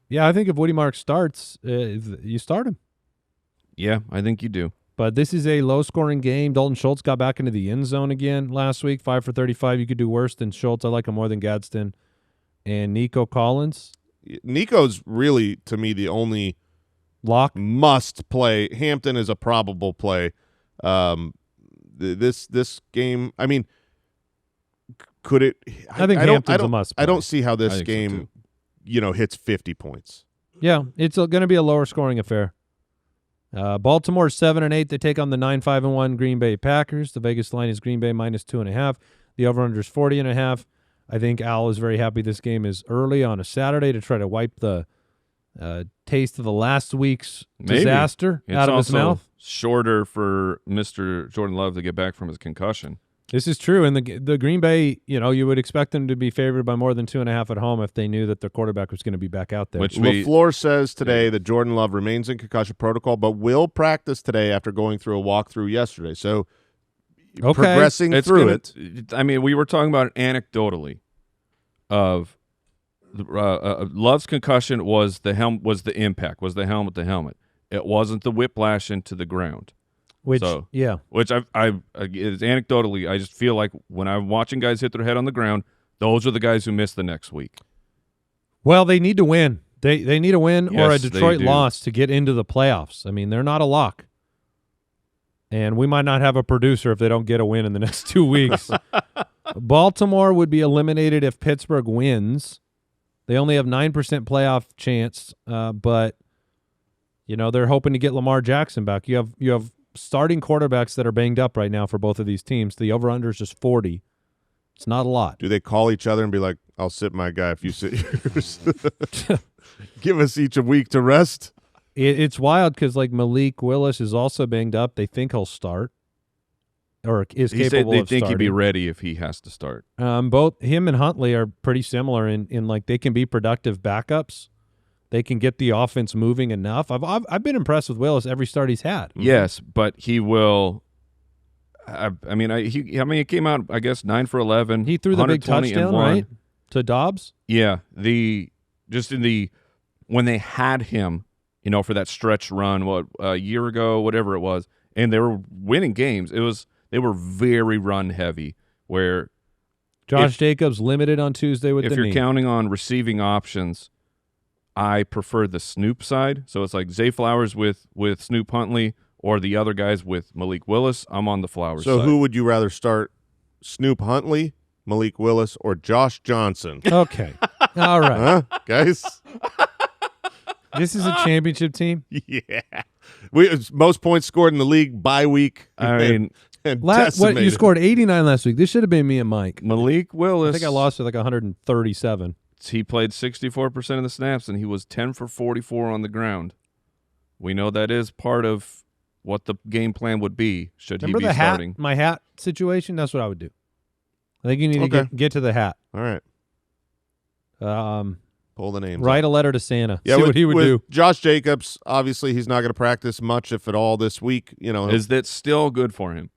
yeah, I think if Woody Marks starts, you start him. Yeah, I think you do. But this is a low-scoring game. Dalton Schultz got back into the end zone again last week, 5 for 35. You could do worse than Schultz. I like him more than Gadsden. And Nico Collins. Nico's really, to me, the only Lock. must play. Hampton is a probable play. This game, I mean, could it? I think Hampton's a must play. I don't see how this I think so, game, too. hits 50 points. Yeah, it's going to be a lower-scoring affair. Baltimore 7-8. They take on the 9-5-1 Green Bay Packers. The Vegas line is Green Bay -2.5. The over/under is 40.5. I think Al is very happy this game is early on a Saturday to try to wipe the taste of the last week's disaster It's out of his also mouth. shorter for Mr. Jordan Love to get back from his concussion. This is true. And the Green Bay, you would expect them to be favored by more than 2.5 at home if they knew that their quarterback was going to be back out there. Which LaFleur says today that Jordan Love remains in concussion protocol, but will practice today after going through a walkthrough yesterday. So progressing through it. I mean, we were talking about it anecdotally of Love's concussion was the impact, was the helmet to helmet. It wasn't the whiplash into the ground. Which So- yeah. Which it's anecdotally, I just feel like when I'm watching guys hit their head on the ground, those are the guys who miss the next week. Well, they need to win. They need a win or a Yes, they Detroit do. loss to get into the playoffs. I mean, they're not a lock. And we might not have a producer if they don't get a win in the next 2 weeks. Baltimore would be eliminated if Pittsburgh wins. They only have 9% playoff chance, but they're hoping to get Lamar Jackson back. You have starting quarterbacks that are banged up right now for both of these teams. The over/under is just 40. It's not a lot. Do they call each other and be like, I'll sit my guy if you sit yours? Give us each a week to rest. It's wild because Malik Willis is also banged up. They think he'll start or is He said capable they of think starting. he'd be ready if he has to start. Both him and Huntley are pretty similar in they can be productive backups. They can get the offense moving enough. I've been impressed with Willis every start he's had. Yes, but he will. He came out, I guess, 9 for 11. He threw the big 120 and touchdown, one. right, to Dobbs. Yeah, in the when they had him, for that stretch run, a year ago, whatever it was, and they were winning games. They were very run heavy. Where Josh Jacobs limited on Tuesday with the knee. If you're counting on receiving options, I prefer the Snoop side. So it's like Zay Flowers with Snoop Huntley, or the other guys with Malik Willis. I'm on the Flowers side. So who would you rather start? Snoop Huntley, Malik Willis, or Josh Johnson? Okay. All right. Huh, guys? This is a championship team. Yeah. Most points scored in the league bye week. I mean, and you scored 89 last week. This should have been me and Mike. Malik Willis. I think I lost with like 137. He played 64% of the snaps, and he was 10 for 44 on the ground. We know that is part of what the game plan would be should Remember he be the starting. hat, my hat situation? That's what I would do. I think you need to get to the hat. All right. Pull the names. Write a letter to Santa. Yeah, see what he would do. Josh Jacobs, obviously, he's not going to practice much, if at all, this week. Is that still good for him?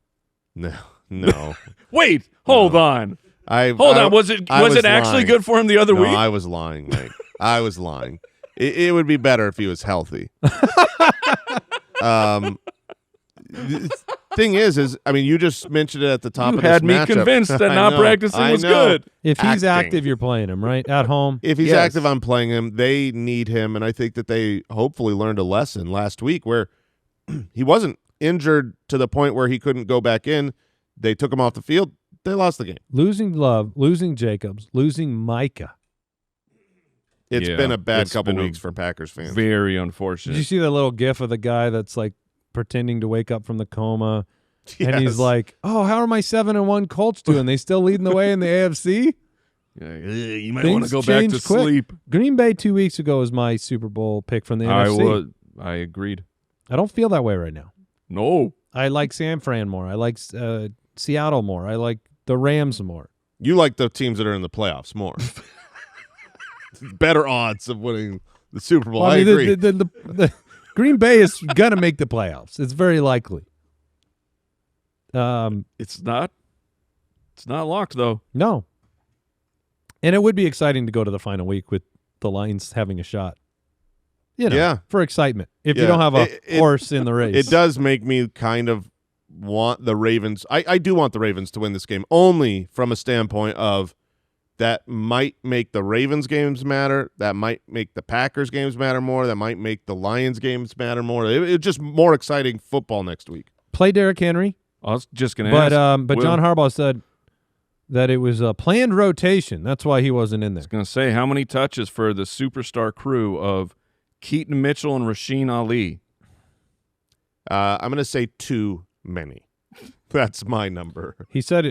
No. Wait, hold on. Hold on. Was it actually lying. good for him the other week? I was lying, Mike. I was lying. It would be better if he was healthy. The thing is, I mean, you just mentioned it at the top you of this had me matchup. convinced that not practicing was good. If he's Acting. active, you're playing him, right? At home. If he's Yes. active, I'm playing him. They need him, and I think that they hopefully learned a lesson last week where he wasn't injured to the point where he couldn't go back in. They took him off the field. They lost the game. Losing Love, losing Jacobs, losing Micah. It's Yeah, been a bad it's couple been a weeks for Packers fans. Very Did unfortunate. you see that little gif of the guy that's like pretending to wake up from the coma? And he's Yes. like, "Oh, how are my 7-1 Colts doing? They still leading the way in the AFC?" You might Things want to go back to change quick. sleep. Green Bay 2 weeks ago was my Super Bowl pick from the NFC. I agreed. I don't feel that way right now. No. I like San Fran more. I like Seattle more. I like the Rams more. You like the teams that are in the playoffs more. Better odds of winning the Super Bowl. Well, I mean, agree. The Green Bay is gonna make the playoffs. It's very likely. It's not locked though. No. And it would be exciting to go to the final week with the Lions having a shot. Yeah. For excitement. If you Yeah. don't have a horse in the race. It does make me kind of want the Ravens. I do want the Ravens to win this game, only from a standpoint of that might make the Ravens games matter. That might make the Packers games matter more. That might make the Lions games matter more. It's just more exciting football next week. Play Derrick Henry. I was just going to ask. But John Harbaugh said that it was a planned rotation. That's why he wasn't in there. I was going to say, how many touches for the superstar crew of Keaton Mitchell and Rasheen Ali? I'm going to say too many. That's my number. He said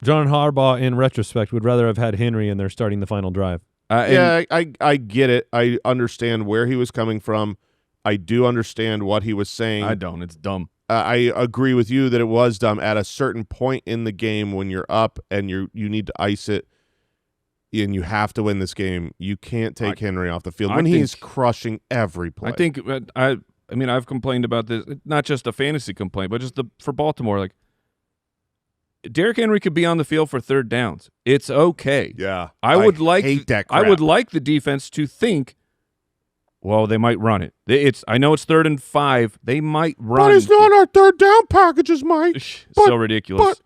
John Harbaugh, in retrospect, would rather have had Henry in there starting the final drive. Yeah, I get it. I understand where he was coming from. I do understand what he was saying. I don't. It's dumb. I agree with you that it was dumb at a certain point in the game when you're up and you need to ice it and you have to win this game. You can't take Henry off the field when he's crushing every play. I think I mean, I've complained about this, not just a fantasy complaint, but just for Baltimore. Like, Derrick Henry could be on the field for third downs. It's okay. Yeah, I would hate that crap. I would like the defense to think, well, they might run it. I know it's 3rd and 5. They might run. But it's not our third down packages, Mike. So ridiculous.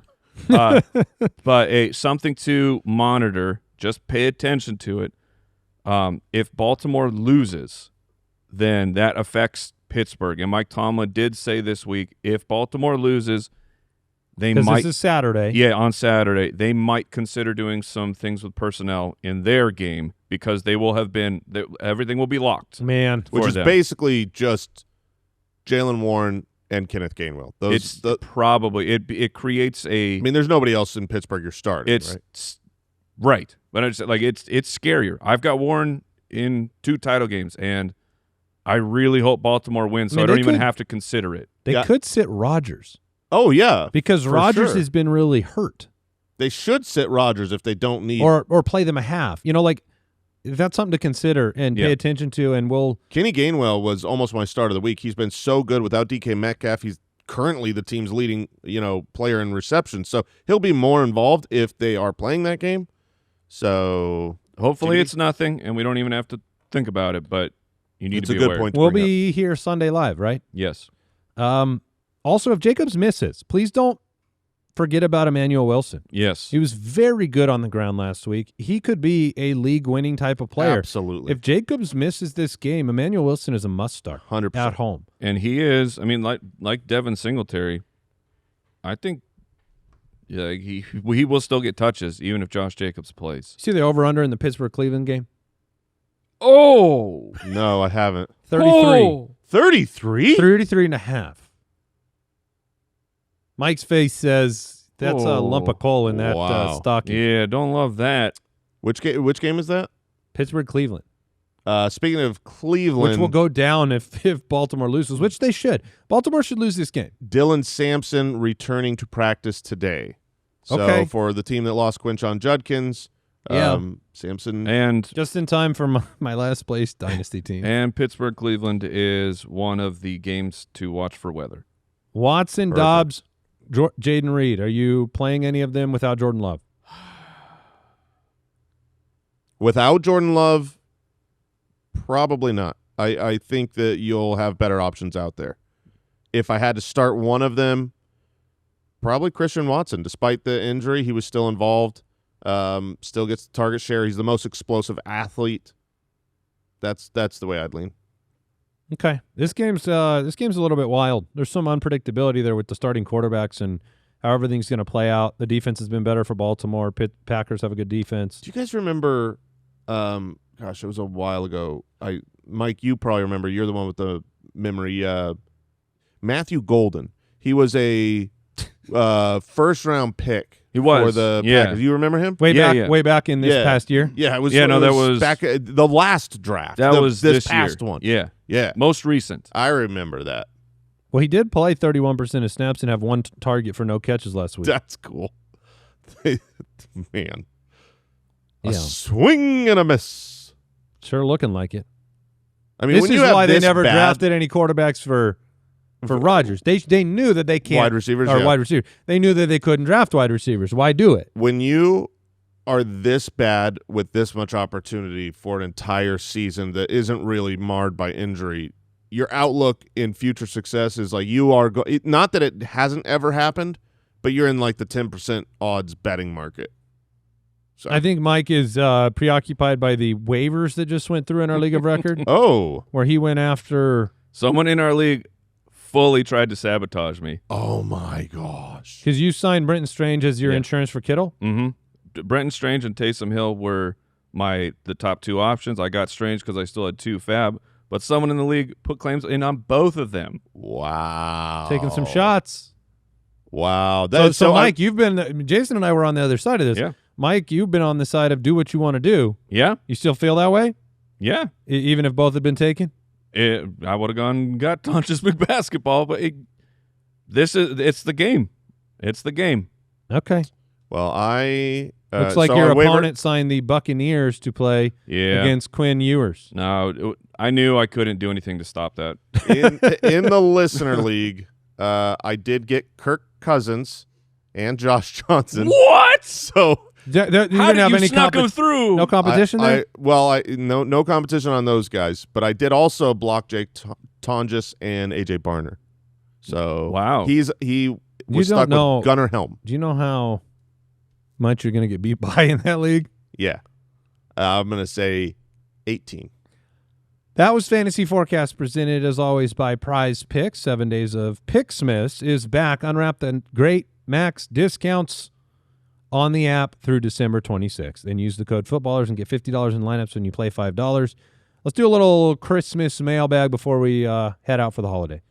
But something to monitor. Just pay attention to it. If Baltimore loses, then that affects Pittsburgh. And Mike Tomlin did say this week, if Baltimore loses, they might. Because this is Saturday. Yeah, on Saturday, they might consider doing some things with personnel in their game because they will have been. Everything will be locked. Man. Which is them. basically just Jalen Warren and Kenneth Gainwell. It creates a. I mean, there's nobody else in Pittsburgh you're starting. Right. But it's like it's scarier. I've got Warren in 2 title games, and I really hope Baltimore wins, so I don't even have to consider it. They could sit Rodgers. Oh yeah, because for Rodgers sure. has been really hurt. They should sit Rodgers if they don't need or play them a half. Like that's something to consider and pay attention to. And Kenny Gainwell was almost my start of the week. He's been so good without DK Metcalf. He's currently the team's leading player in reception, so he'll be more involved if they are playing that game. So hopefully it's nothing, and we don't even have to think about it, but you need It's to be a good aware. point. to We'll bring up. be here Sunday live, right? Yes. Also, if Jacobs misses, please don't forget about Emmanuel Wilson. Yes. He was very good on the ground last week. He could be a league-winning type of player. Absolutely. If Jacobs misses this game, Emmanuel Wilson is a must-start 100%. at home. And he is, I mean, like Devin Singletary, I think he will still get touches even if Josh Jacobs plays. See the over-under in the Pittsburgh-Cleveland game? Oh! No, I haven't. 33. 33? 33.5. Mike's face says that's a lump of coal in that Wow. stocking. Yeah, don't love that. Which game is that? Pittsburgh-Cleveland, Speaking of Cleveland, which will go down if Baltimore loses, which they should. Baltimore should lose this game. Dylan Sampson returning to practice today. So Okay. for the team that lost Quinshon Judkins, Yeah. Sampson. And Just in time for my last place dynasty team. Pittsburgh Cleveland is one of the games to watch for weather. Watson, Perfect. Dobbs, Jaden Reed. Are you playing any of them without Jordan Love? Without Jordan Love, probably not. I think that you'll have better options out there. If I had to start one of them, probably Christian Watson. Despite the injury, he was still involved. Still gets the target share. He's the most explosive athlete. That's the way I'd lean. Okay, this game's a little bit wild. There's some unpredictability there with the starting quarterbacks and how everything's going to play out. The defense has been better for Baltimore. Packers have a good defense. Do you guys remember? Gosh, it was a while ago. Mike, you probably remember. You're the one with the memory. Matthew Golden. He was a first-round pick. He was, for the yeah. Packers. You remember him? Way back in this Yeah. past year. Yeah, it was. Yeah, it no, that was- back at the last draft. That was this year. past one. Yeah. Yeah, Most recent. I remember that. Well, he did play 31% of snaps and have one target for no catches last week. That's cool. Man, a Yeah. swing and a miss. Sure looking like it. I mean, This when is you have why they this never bad drafted any quarterbacks for Rodgers. They knew that they can't wide receivers, or yeah. wide receiver. They knew that they couldn't draft wide receivers. Why do it? When you are this bad with this much opportunity for an entire season that isn't really marred by injury, your outlook in future success is like you are not that it hasn't ever happened, but you're in like the 10% odds betting market. So I think Mike is preoccupied by the waivers that just went through in our league of record, oh where he went after Someone in our league fully tried to sabotage me. my gosh. because you signed Brenton Strange as your Yeah. insurance for Kittle. Mm-hmm. Brenton Strange and Taysom Hill were the top two options. I got Strange because I still had two fab, but someone in the league put claims in on both of them. Wow. Taking some shots. Wow. So Mike, you've been Jason and I were on the other side of this. Yeah. Mike, you've been on the side of do what you want to do. Yeah, You still feel that way, yeah. even if both had been taken? I would have gone and got Tonch's big basketball, but it's the game. It's the game. Okay. Well, Looks like so your our waiver- opponent signed the Buccaneers to play Yeah. against Quinn Ewers. No, I knew I couldn't do anything to stop that. in the listener league, I did get Kirk Cousins and Josh Johnson. What? So You didn't How have did you any snuck them through? no competition there? no competition on those guys, but I did also block Jake Tonjes and AJ Barner. So Wow. he was don't stuck know- with Gunnar Helm. Do you know how much you're going to get beat by in that league? Yeah, I'm gonna say 18. That was Fantasy Forecast presented, as always, by Prize Picks. 7 days of Picksmiths is back. Unwrap the great max discounts on the app through December 26th. Then use the code Footballers and get $50 in lineups when you play $5. Let's do a little Christmas mailbag before we head out for the holiday.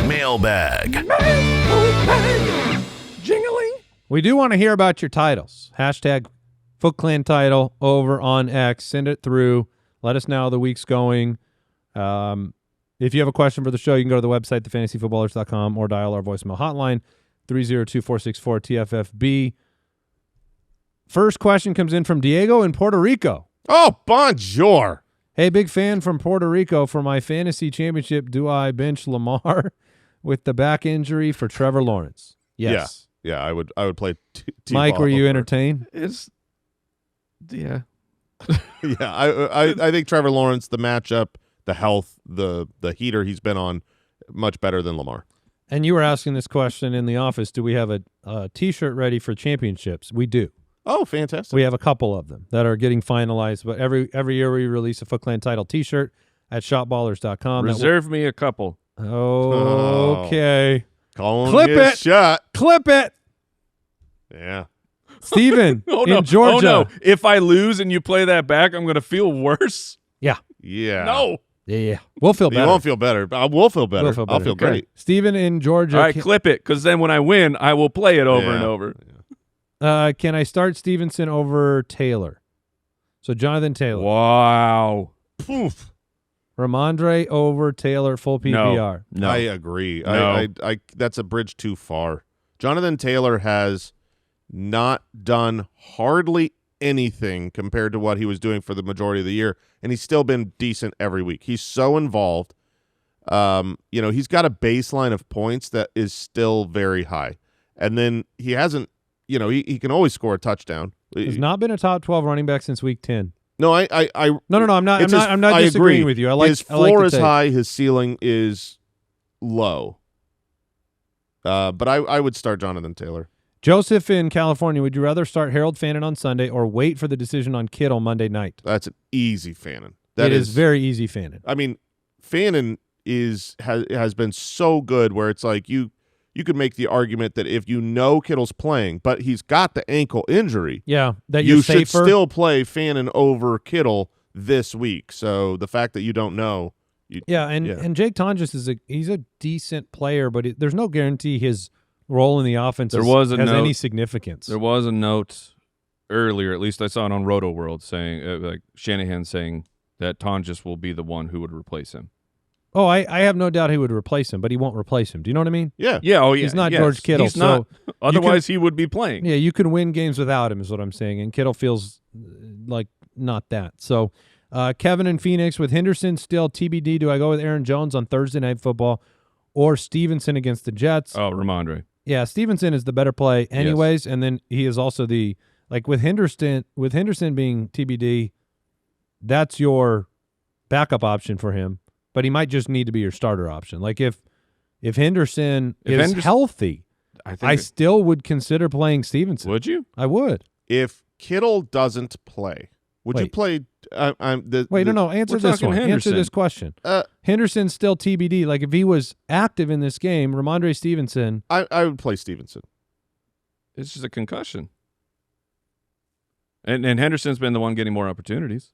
Mailbag. Jingling. We do want to hear about your titles. Hashtag FootClan title over on X. Send it through. Let us know how the week's going. If you have a question for the show, you can go to the website, thefantasyfootballers.com, or dial our voicemail hotline, 302-464-TFFB. First question comes in from Diego in Puerto Rico. Oh, bonjour. Hey, big fan from Puerto Rico. For my fantasy championship, do I bench Lamar with the back injury for Trevor Lawrence? Yes. Yeah, I would play. Mike, were you over. entertained? Yeah. Yeah, I think Trevor Lawrence, the matchup, the health, the heater he's been on, much better than Lamar. And you were asking this question in the office, do we have a T-shirt ready for championships? We do. Oh, fantastic. We have a couple of them that are getting finalized, but every year we release a Foot Clan title T-shirt at shopballers.com. Reserve me a couple. Okay. Calling Clip his it. shot. Clip it. Yeah. Steven in Georgia. Oh, no. If I lose and you play that back, I'm going to feel worse. Yeah. Yeah. No. Yeah. We'll feel better. You won't feel better. I will feel better. We'll feel better. I'll feel great. Steven in Georgia. All right, clip it, because then when I win, I will play it over and over. Can I start Stevenson over Taylor? So Jonathan Taylor. Wow. Poof. Rhamondre over Taylor, full PPR. No. I agree. No. I that's a bridge too far. Jonathan Taylor has not done hardly anything compared to what he was doing for the majority of the year, and he's still been decent every week. He's so involved. He's got a baseline of points that is still very high, and then he hasn't. He can always score a touchdown. He's not been a top 12 running back since week 10. No, No. I'm not disagreeing agree. with you. His floor is high. His ceiling is low. But I would start Jonathan Taylor. Joseph in California, would you rather start Harold Fannin on Sunday or wait for the decision on Kittle Monday night? That's an easy Fannin. It is very easy Fannin. I mean, Fannin has been so good where it's like you could make the argument that if Kittle's playing, but he's got the ankle injury, that you safer. should still play Fannin over Kittle this week. So the fact that you don't know, and Jake Tonjes he's a decent player, but there's no guarantee his role in the offense has any significance. There was a note earlier, at least I saw it on Roto World, saying like Shanahan saying that Tonjes will be the one who would replace him. Oh, I have no doubt he would replace him, but he won't replace him. Do you know what I mean? Yeah. Yeah. Oh, yeah. He's not yes. George Kittle. He's not. Otherwise, he would be playing. Yeah, you can win games without him, is what I'm saying. And Kittle feels like not that. So, Kevin in Phoenix with Henderson still TBD. Do I go with Aaron Jones on Thursday Night Football or Stevenson against the Jets? Oh, Rhamondre. Yeah, Stevenson is the better play, anyways. Yes. And then he is also with Henderson being TBD. That's your backup option for him. But he might just need to be your starter option. Like if Henderson is healthy, I still would consider playing Stevenson. Would you? I would. If Kittle doesn't play, would you play? No. Answer this one. Henderson. Answer this question. Henderson's still TBD. Like if he was active in this game, Rhamondre Stevenson. I would play Stevenson. It's just a concussion. And Henderson's been the one getting more opportunities.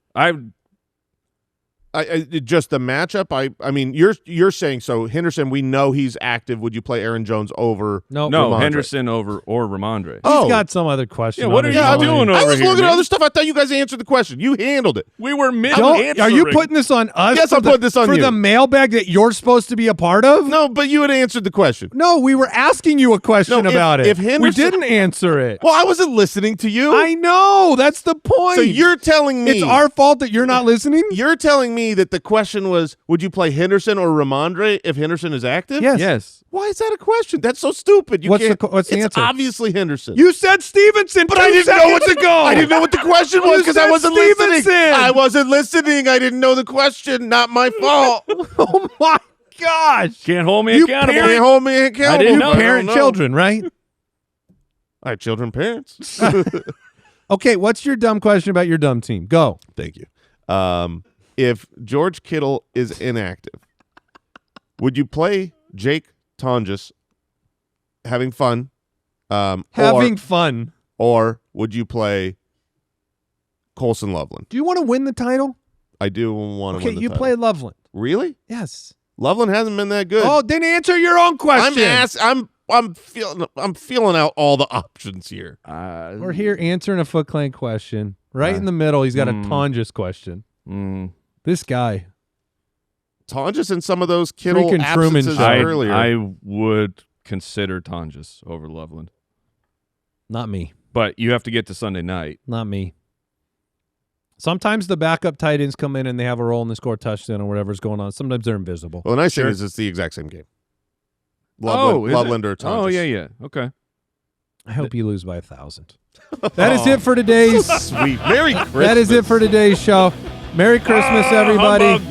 Just the matchup. I mean, you're saying so. Henderson, we know he's active. Would you play Aaron Jones over? No, Rhamondre? Henderson over or Rhamondre. He's got some other question. Yeah, what are you doing over here? I was looking man? at other stuff. I thought you guys answered the question. You handled it. We were answering. Are you putting this on us? Yes, I'm putting this on for you. the mailbag that you're supposed to be a part of. No, but you had answered the question. No, we were asking you a question about it. If Henderson, we didn't answer it. Well, I wasn't listening to you. I know. That's the point. So you're telling me it's our fault that you're not listening? You're telling me that the question was, would you play Henderson or Rhamondre if Henderson is active? Yes. Why is that a question? That's so stupid. What's the it's answer? It's obviously Henderson. You said Stevenson, but I didn't know what to go. I didn't know what the question was because I wasn't listening. I wasn't listening. I didn't know the question. Not my fault. Oh my gosh! Can't hold me accountable. Can't hold me accountable. I didn't know. Parent children, right? I have children, parents. Okay, what's your dumb question about your dumb team? Go. Thank you. If George Kittle is inactive, would you play Jake Tonjes having fun? Fun. Or would you play Colson Loveland? Do you want to win the title? I do want to win the title. Okay, you play Loveland. Really? Yes. Loveland hasn't been that good. Oh, then answer your own question. I'm feeling out all the options here. We're here answering a Foot Clan question. Right in the middle, he's got a Tonjes question. This guy. Tonjes and some of those Kittle Freaking absences earlier. I would consider Tonjes over Loveland. Not me. But you have to get to Sunday night. Not me. Sometimes the backup tight ends come in and they have a role and they score a touchdown or whatever's going on. Sometimes they're invisible. Well, the nice thing is it's the exact same game. Loveland or Tonjes. Oh, yeah. Okay. I hope you lose by 1,000. That is it for today's. Sweet. Merry Christmas. That is it for today's show. Merry Christmas, everybody.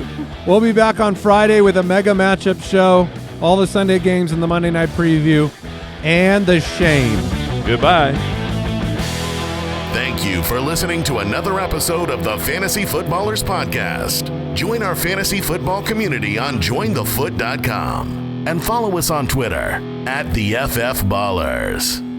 We'll be back on Friday with a mega matchup show, all the Sunday games and the Monday night preview, and the shame. Goodbye. Thank you for listening to another episode of the Fantasy Footballers Podcast. Join our fantasy football community on jointhefoot.com and follow us on Twitter @TheFFBallers.